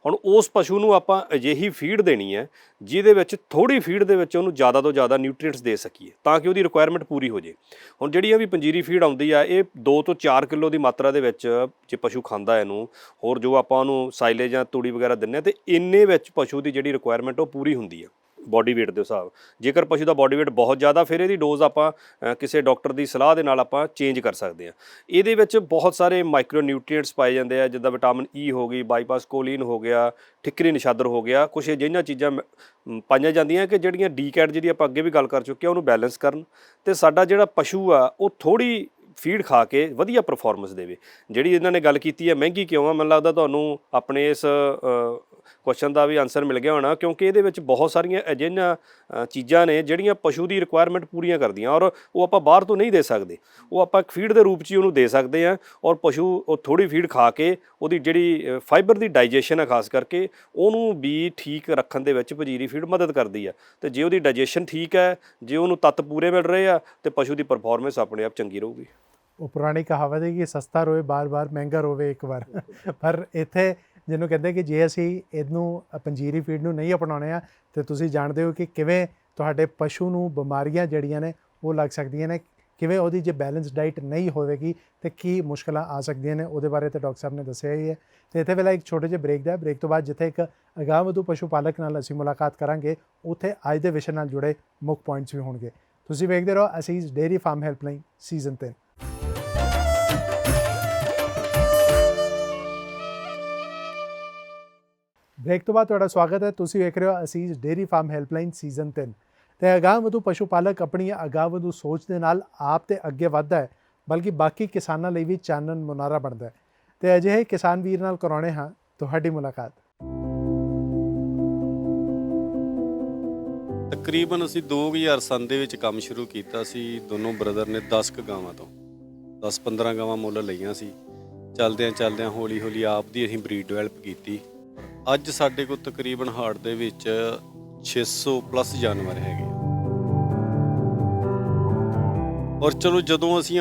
ਹੁਣ ਉਸ ਪਸ਼ੂ ਨੂੰ ਆਪਾਂ ਅਜਿਹੀ ਫੀਡ ਦੇਣੀ ਹੈ ਜਿਹਦੇ ਵਿੱਚ ਥੋੜ੍ਹੀ ਫੀਡ ਦੇ ਵਿੱਚ ਉਹਨੂੰ ਜ਼ਿਆਦਾ ਤੋਂ ਜ਼ਿਆਦਾ ਨਿਊਟ੍ਰੀਐਂਟਸ ਦੇ ਸਕੀਏ ਤਾਂ ਕਿ ਉਹਦੀ ਰਿਕੁਆਇਰਮੈਂਟ ਪੂਰੀ ਹੋ ਜੇ। ਹੁਣ ਜਿਹੜੀਆਂ ਵੀ ਪੰਜੀਰੀ ਫੀਡ ਆਉਂਦੀ ਆ ਇਹ 2 ਤੋਂ 4 ਕਿਲੋ ਦੀ ਮਾਤਰਾ ਦੇ ਵਿੱਚ ਜੇ ਪਸ਼ੂ ਖਾਂਦਾ ਇਹਨੂੰ, ਹੋਰ ਜੋ ਆਪਾਂ ਉਹਨੂੰ ਸਾਈਲੇਜ ਜਾਂ ਤੂੜੀ ਵਗੈਰਾ ਦਿੰਦੇ ਹਾਂ, ਅਤੇ ਇੰਨੇ ਵਿੱਚ ਪਸ਼ੂ ਦੀ ਜਿਹੜੀ ਰਿਕੁਆਇਰਮੈਂਟ ਉਹ ਪੂਰੀ ਹੁੰਦੀ ਹੈ ਬੋਡੀ ਵੇਟ ਦੇ ਹਿਸਾਬ। ਜੇਕਰ ਪਸ਼ੂ ਦਾ ਬੋਡੀ ਵੇਟ ਬਹੁਤ ਜ਼ਿਆਦਾ ਫਿਰ ਇਹਦੀ ਡੋਜ਼ ਆਪਾਂ ਕਿਸੇ ਡਾਕਟਰ ਦੀ ਸਲਾਹ ਦੇ ਨਾਲ ਆਪਾਂ ਚੇਂਜ ਕਰ ਸਕਦੇ ਹਾਂ। ਇਹਦੇ ਵਿੱਚ ਬਹੁਤ ਸਾਰੇ ਮਾਈਕਰੋ ਨਿਊਟ੍ਰੀਐਂਟਸ ਪਾਏ ਜਾਂਦੇ ਆ, ਜਿੱਦਾਂ ਵਿਟਾਮਿਨ ਈ ਹੋ ਗਈ, ਬਾਈਪਾਸ ਕੋਲੀਨ ਹੋ ਗਿਆ, ਠਿਕਰੀ ਨਿਸ਼ਾਦਰ ਹੋ ਗਿਆ। ਕੁਛ ਅਜਿਹੀਆਂ ਚੀਜ਼ਾਂ ਪਾਈਆਂ ਜਾਂਦੀਆਂ ਕਿ ਜਿਹੜੀਆਂ ਡੀਕੈਟ ਜਿਹਦੀ ਆਪਾਂ ਅੱਗੇ ਵੀ ਗੱਲ ਕਰ ਚੁੱਕੇ ਹਾਂ ਉਹਨੂੰ ਬੈਲੈਂਸ ਕਰਨ, ਅਤੇ ਸਾਡਾ ਜਿਹੜਾ ਪਸ਼ੂ ਆ ਉਹ ਥੋੜ੍ਹੀ ਫੀਡ ਖਾ ਕੇ ਵਧੀਆ ਪਰਫੋਰਮੈਂਸ ਦੇਵੇ। ਜਿਹੜੀ ਇਹਨਾਂ ਨੇ ਗੱਲ ਕੀਤੀ ਹੈ ਮਹਿੰਗੀ ਕਿਉਂ ਆ, ਮੈਨੂੰ ਲੱਗਦਾ ਤੁਹਾਨੂੰ ਆਪਣੇ ਇਸ ਕੁਐਸਚਨ ਦਾ ਵੀ ਆਨਸਰ ਮਿਲ ਗਿਆ ਹੋਣਾ, ਕਿਉਂਕਿ ਇਹਦੇ ਵਿੱਚ ਬਹੁਤ ਸਾਰੀਆਂ ਅਜਿਹੀਆਂ ਚੀਜ਼ਾਂ ਨੇ ਜਿਹੜੀਆਂ ਪਸ਼ੂ ਦੀ ਰਿਕੁਆਇਰਮੈਂਟ ਪੂਰੀਆਂ ਕਰਦੀਆਂ, ਔਰ ਉਹ ਆਪਾਂ ਬਾਹਰ ਤੋਂ ਨਹੀਂ ਦੇ ਸਕਦੇ। ਉਹ ਆਪਾਂ ਇੱਕ ਫੀਡ ਦੇ ਰੂਪ 'ਚ ਹੀ ਉਹਨੂੰ ਦੇ ਸਕਦੇ ਹਾਂ, ਔਰ ਪਸ਼ੂ ਉਹ ਥੋੜ੍ਹੀ ਫੀਡ ਖਾ ਕੇ ਉਹਦੀ ਜਿਹੜੀ ਫਾਈਬਰ ਦੀ ਡਾਈਜੈਸ਼ਨ ਹੈ ਖਾਸ ਕਰਕੇ ਉਹਨੂੰ ਵੀ ਠੀਕ ਰੱਖਣ ਦੇ ਵਿੱਚ ਪੰਜੀਰੀ ਫੀਡ ਮਦਦ ਕਰਦੀ ਹੈ। ਅਤੇ ਜੇ ਉਹਦੀ ਡਾਈਜੈਸ਼ਨ ਠੀਕ ਹੈ, ਜੇ ਉਹਨੂੰ ਤੱਤ ਪੂਰੇ ਮਿਲ ਰਹੇ ਆ, ਅਤੇ ਪਸ਼ੂ ਦੀ ਪਰਫੋਰਮੈਂਸ ਆਪਣੇ ਆਪ ਚੰਗੀ ਰਹੂਗੀ। ਉਹ ਪੁਰਾਣੀ ਕਹਾਵਤ ਹੈ ਕਿ ਸਸਤਾ ਰੋਵੇ ਬਾਰ-ਬਾਰ, ਮਹਿੰਗਾ ਰੋਵੇ ਇੱਕ ਵਾਰ। ਪਰ ਇੱਥੇ ਜਿਹਨੂੰ ਕਹਿੰਦੇ ਕਿ ਜੇ ਅਸੀਂ ਇਹਨੂੰ ਪੰਜੀਰੀ ਫੀਡ ਨੂੰ ਨਹੀਂ ਅਪਣਾਉਂਦੇ ਆ ਤਾਂ ਤੁਸੀਂ ਜਾਣਦੇ ਹੋ ਕਿ ਕਿਵੇਂ ਤੁਹਾਡੇ ਪਸ਼ੂ ਨੂੰ ਬਿਮਾਰੀਆਂ ਜਿਹੜੀਆਂ ਨੇ ਉਹ ਲੱਗ ਸਕਦੀਆਂ ਨੇ, ਕਿਵੇਂ ਉਹਦੀ ਜੇ ਬੈਲੈਂਸ ਡਾਈਟ ਨਹੀਂ ਹੋਵੇਗੀ ਤਾਂ ਕੀ ਮੁਸ਼ਕਲਾਂ ਆ ਸਕਦੀਆਂ ਨੇ। ਉਹਦੇ ਬਾਰੇ ਤਾਂ ਡਾਕਟਰ ਸਾਹਿਬ ਨੇ ਦੱਸਿਆ ਹੀ ਹੈ। ਅਤੇ ਇੱਥੇ ਵੇਲੇ ਇੱਕ ਛੋਟੇ ਜਿਹੇ ਬ੍ਰੇਕ ਤੋਂ ਬਾਅਦ ਜਿੱਥੇ ਇੱਕ ਅਗਾਂਹਵਧੂ ਪਸ਼ੂ ਪਾਲਕ ਨਾਲ ਅਸੀਂ ਮੁਲਾਕਾਤ ਕਰਾਂਗੇ, ਉੱਥੇ ਅੱਜ ਦੇ ਵਿਸ਼ੇ ਨਾਲ ਜੁੜੇ ਮੁੱਖ ਪੁਆਇੰਟਸ ਵੀ ਹੋਣਗੇ। ਤੁਸੀਂ ਵੇਖਦੇ ਰਹੋ Asees dairy farm helpline season 3। Break ਤੋਂ ਬਾਅਦ ਤੁਹਾਡਾ ਸਵਾਗਤ ਹੈ। ਤੁਸੀਂ ਵੇਖ ਰਹੇ ਹੋ ਅਸੀਸ ਡੇਅਰੀ ਫਾਰਮ ਹੈਲਪਲਾਈਨ ਸੀਜ਼ਨ 3। ਅਤੇ ਅਗਾਂਹਵਧੂ ਪਸ਼ੂ ਪਾਲਕ ਆਪਣੀ ਅਗਾਂਹਵਧੂ ਸੋਚ ਦੇ ਨਾਲ ਆਪ ਤੇ ਅੱਗੇ ਵੱਧਦਾ ਹੈ, ਬਲਕਿ ਬਾਕੀ ਕਿਸਾਨਾਂ ਲਈ ਵੀ ਚਾਨਣ ਮੁਨਾਰਾ ਬਣਦਾ ਹੈ। ਅਤੇ ਅਜਿਹੇ ਕਿਸਾਨ ਵੀਰ ਨਾਲ ਕਰਾਉਣੇ ਹਾਂ ਤੁਹਾਡੀ ਮੁਲਾਕਾਤ। ਤਕਰੀਬਨ ਅਸੀਂ 2003 ਦੇ ਵਿੱਚ ਕੰਮ ਸ਼ੁਰੂ ਕੀਤਾ ਸੀ। ਦੋਨੋਂ ਬ੍ਰਦਰ ਨੇ 10 ਕੁ ਗਾਵਾਂ ਤੋਂ 10-15 ਗਾਵਾਂ ਮੁੱਲ ਲਈਆਂ ਸੀ। ਚਲਦਿਆਂ ਹੌਲੀ ਹੌਲੀ ਆਪ ਦੀ ਅਸੀਂ ਬਰੀਡ ਡਿਵੈਲਪ ਕੀਤੀ। ਅੱਜ ਸਾਡੇ ਕੋਲ ਤਕਰੀਬਨ ਹਾਰਟ ਦੇ ਵਿੱਚ 600 ਪਲੱਸ ਜਾਨਵਰ ਹੈਗੇ। ਔਰ ਚਲੋ ਜਦੋਂ ਅਸੀਂ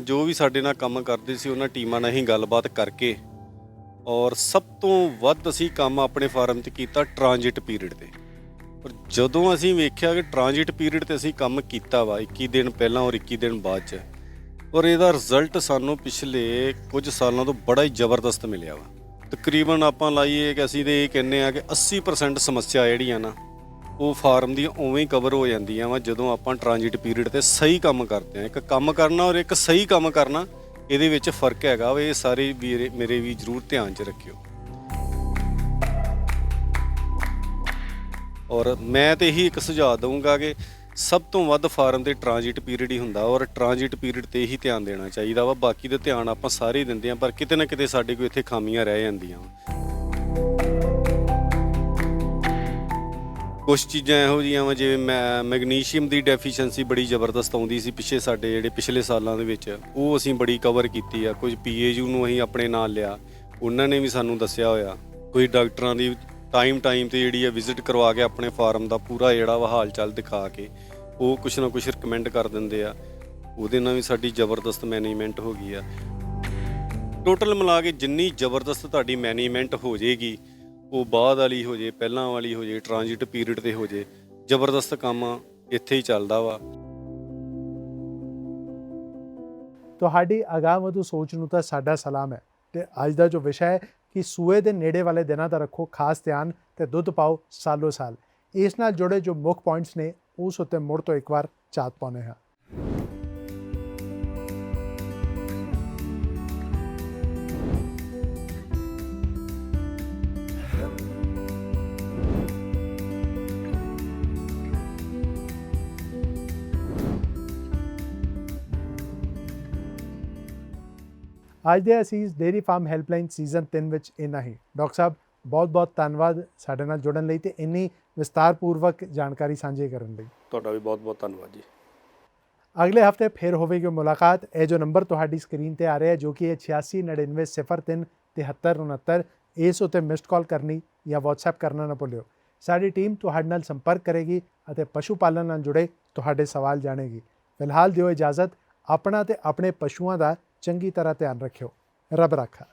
ਜੋ ਵੀ ਸਾਡੇ ਨਾਲ ਕੰਮ ਕਰਦੇ ਸੀ ਉਹਨਾਂ ਟੀਮਾਂ ਨਾਲ ਅਸੀਂ ਗੱਲਬਾਤ ਕਰਕੇ, ਔਰ ਸਭ ਤੋਂ ਵੱਧ ਅਸੀਂ ਕੰਮ ਆਪਣੇ ਫਾਰਮ 'ਤੇ ਕੀਤਾ ਟ੍ਰਾਂਜਿਟ ਪੀਰੀਅਡ 'ਤੇ। ਪਰ ਜਦੋਂ ਅਸੀਂ ਵੇਖਿਆ ਕਿ ਟ੍ਰਾਂਜਿਟ ਪੀਰੀਅਡ 'ਤੇ ਅਸੀਂ ਕੰਮ ਕੀਤਾ ਵਾ 21 ਦਿਨ ਪਹਿਲਾਂ ਔਰ 21 ਦਿਨ ਬਾਅਦ 'ਚ, ਔਰ ਇਹਦਾ ਰਿਜ਼ਲਟ ਸਾਨੂੰ ਪਿਛਲੇ ਕੁਝ ਸਾਲਾਂ ਤੋਂ ਬੜਾ ਹੀ ਜ਼ਬਰਦਸਤ ਮਿਲਿਆ ਵਾ। ਤਕਰੀਬਨ ਆਪਾਂ ਲਾਈਏ ਕਿ ਅਸੀਂ ਤਾਂ ਇਹ ਕਹਿੰਦੇ ਆ ਕਿ 80% ਸਮੱਸਿਆ ਜਿਹੜੀਆਂ ਨਾ ਉਹ ਫਾਰਮ ਦੀਆਂ ਉਵੇਂ ਹੀ ਕਵਰ ਹੋ ਜਾਂਦੀਆਂ ਵਾ ਜਦੋਂ ਆਪਾਂ ਟ੍ਰਾਂਜਿਟ ਪੀਰੀਅਡ 'ਤੇ ਸਹੀ ਕੰਮ ਕਰਦੇ ਹਾਂ। ਇੱਕ ਕੰਮ ਕਰਨਾ ਔਰ ਇੱਕ ਸਹੀ ਕੰਮ ਕਰਨਾ, ਇਹਦੇ ਵਿੱਚ ਫਰਕ ਹੈਗਾ ਵਾ। ਇਹ ਸਾਰੇ ਮੇਰੇ ਵੀ ਜ਼ਰੂਰ ਧਿਆਨ 'ਚ ਰੱਖਿਓ। ਔਰ ਮੈਂ ਤਾਂ ਇਹੀ ਇੱਕ ਸੁਝਾਅ ਦਊਂਗਾ ਕਿ ਸਭ ਤੋਂ ਵੱਧ ਫਾਰਮ 'ਤੇ ਟ੍ਰਾਂਜਿਟ ਪੀਰੀਅਡ ਹੀ ਹੁੰਦਾ, ਔਰ ਟ੍ਰਾਂਜਿਟ ਪੀਰੀਅਡ 'ਤੇ ਹੀ ਧਿਆਨ ਦੇਣਾ ਚਾਹੀਦਾ ਵਾ। ਬਾਕੀ ਦਾ ਧਿਆਨ ਆਪਾਂ ਸਾਰੇ ਹੀ ਦਿੰਦੇ ਹਾਂ, ਪਰ ਕਿਤੇ ਨਾ ਕਿਤੇ ਸਾਡੇ ਕੋਲ ਇੱਥੇ ਖਾਮੀਆਂ ਰਹਿ ਜਾਂਦੀਆਂ ਵਾ। ਕੁਛ ਚੀਜ਼ਾਂ ਇਹੋ ਜਿਹੀਆਂ ਵਾ ਜਿਵੇਂ ਮੈਗਨੀਸ਼ੀਅਮ ਦੀ ਡੈਫੀਸ਼ੀਐਂਸੀ ਬੜੀ ਜ਼ਬਰਦਸਤ ਆਉਂਦੀ ਸੀ ਪਿਛਲੇ ਸਾਲਾਂ ਦੇ ਵਿੱਚ, ਉਹ ਅਸੀਂ ਬੜੀ ਕਵਰ ਕੀਤੀ ਆ। ਕੁਝ PAU ਨੂੰ ਅਸੀਂ ਆਪਣੇ ਨਾਲ ਲਿਆ, ਉਹਨਾਂ ਨੇ ਵੀ ਸਾਨੂੰ ਦੱਸਿਆ ਹੋਇਆ। ਕੋਈ ਡਾਕਟਰਾਂ ਦੀ ਟਾਈਮ 'ਤੇ ਜਿਹੜੀ ਆ ਵਿਜ਼ਿਟ ਕਰਵਾ ਕੇ ਆਪਣੇ ਫਾਰਮ ਦਾ ਪੂਰਾ ਜਿਹੜਾ ਵਾ ਹਾਲ ਚਾਲ ਦਿਖਾ ਕੇ ਉਹ ਕੁਛ ਨਾ ਕੁਛ ਰਿਕਮੈਂਡ ਕਰ ਦਿੰਦੇ ਆ। ਉਹਦੇ ਨਾਲ ਵੀ ਸਾਡੀ ਜ਼ਬਰਦਸਤ ਮੈਨੇਜਮੈਂਟ ਹੋ ਗਈ ਆ। ਟੋਟਲ ਮਿਲਾ ਕੇ ਜਿੰਨੀ ਜ਼ਬਰਦਸਤ ਤੁਹਾਡੀ ਮੈਨੇਜਮੈਂਟ ਹੋ ਜਾਏਗੀ, ਉਹ ਬਾਅਦ ਵਾਲੀ ਹੋ ਜੇ, ਪਹਿਲਾਂ ਵਾਲੀ ਹੋ ਜੇ, ਟ੍ਰਾਂਜਿਟ ਪੀਰੀਅਡ 'ਤੇ ਹੋ ਜੇ, ਜ਼ਬਰਦਸਤ ਕੰਮ ਇੱਥੇ ਹੀ ਚੱਲਦਾ ਵਾ। ਤੁਹਾਡੀ ਅਗਾਂਹਵਧੂ ਸੋਚ ਨੂੰ ਤਾਂ ਸਾਡਾ ਸਲਾਮ ਹੈ। ਅਤੇ ਅੱਜ ਦਾ ਜੋ ਵਿਸ਼ਾ ਹੈ ਕਿ ਸੂਏ ਦੇ ਨੇੜੇ ਵਾਲੇ ਦਿਨਾਂ ਦਾ ਰੱਖੋ ਖਾਸ ਧਿਆਨ ਅਤੇ ਦੁੱਧ ਪਾਓ ਸਾਲੋ ਸਾਲ। ਇਸ ਨਾਲ ਜੁੜੇ ਜੋ ਮੁੱਖ ਪੁਆਇੰਟਸ ਨੇ ਉਸ ਉੱਤੇ ਮੁੜ ਤੋਂ ਇੱਕ ਵਾਰ ਝਾਤ ਪਾਉਂਦੇ ਹਾਂ। ਅੱਜ ਦੇ ਅਸੀਸ ਡੇਅਰੀ ਫਾਰਮ ਹੈਲਪਲਾਈਨ ਸੀਜ਼ਨ 3 ਵਿੱਚ ਇੰਨਾ ਹੀ। ਡਾਕਟਰ ਸਾਹਿਬ ਬਹੁਤ ਧੰਨਵਾਦ ਸਾਡੇ ਨਾਲ ਜੁੜਨ ਲਈ ਤੇ ਇੰਨੀ ਵਿਸਤਾਰਪੂਰਵਕ ਜਾਣਕਾਰੀ ਸਾਂਝੀ ਕਰਨ ਲਈ। ਤੁਹਾਡਾ ਵੀ ਬਹੁਤ ਧੰਨਵਾਦ ਜੀ। ਅਗਲੇ ਹਫਤੇ ਫਿਰ ਹੋਵੇਗੀ ਮੁਲਾਕਾਤ। ਇਹ ਜੋ ਨੰਬਰ ਤੁਹਾਡੀ ਸਕਰੀਨ ਤੇ ਆ ਰਿਹਾ ਜੋ ਕਿ 8699037369, ਇਸ ਉੱਤੇ ਮਿਸਡ ਕਾਲ ਕਰਨੀ ਜਾਂ WhatsApp ਕਰਨਾ ਨਾ ਭੁੱਲਿਓ। ਸਾਡੀ ਟੀਮ ਤੁਹਾਡੇ ਨਾਲ ਸੰਪਰਕ ਕਰੇਗੀ ਅਤੇ ਪਸ਼ੂ ਪਾਲਣ ਨਾਲ ਜੁੜੇ ਤੁਹਾਡੇ ਸਵਾਲ ਜਾਣੇਗੀ। ਫਿਲਹਾਲ ਦਿਓ ਇਜਾਜ਼ਤ। ਆਪਣਾ ਤੇ ਆਪਣੇ ਪਸ਼ੂਆਂ ਦਾ ਚੰਗੀ ਤਰ੍ਹਾਂ ਧਿਆਨ ਰੱਖਿਓ। ਰੱਬ ਰਾਖਾ।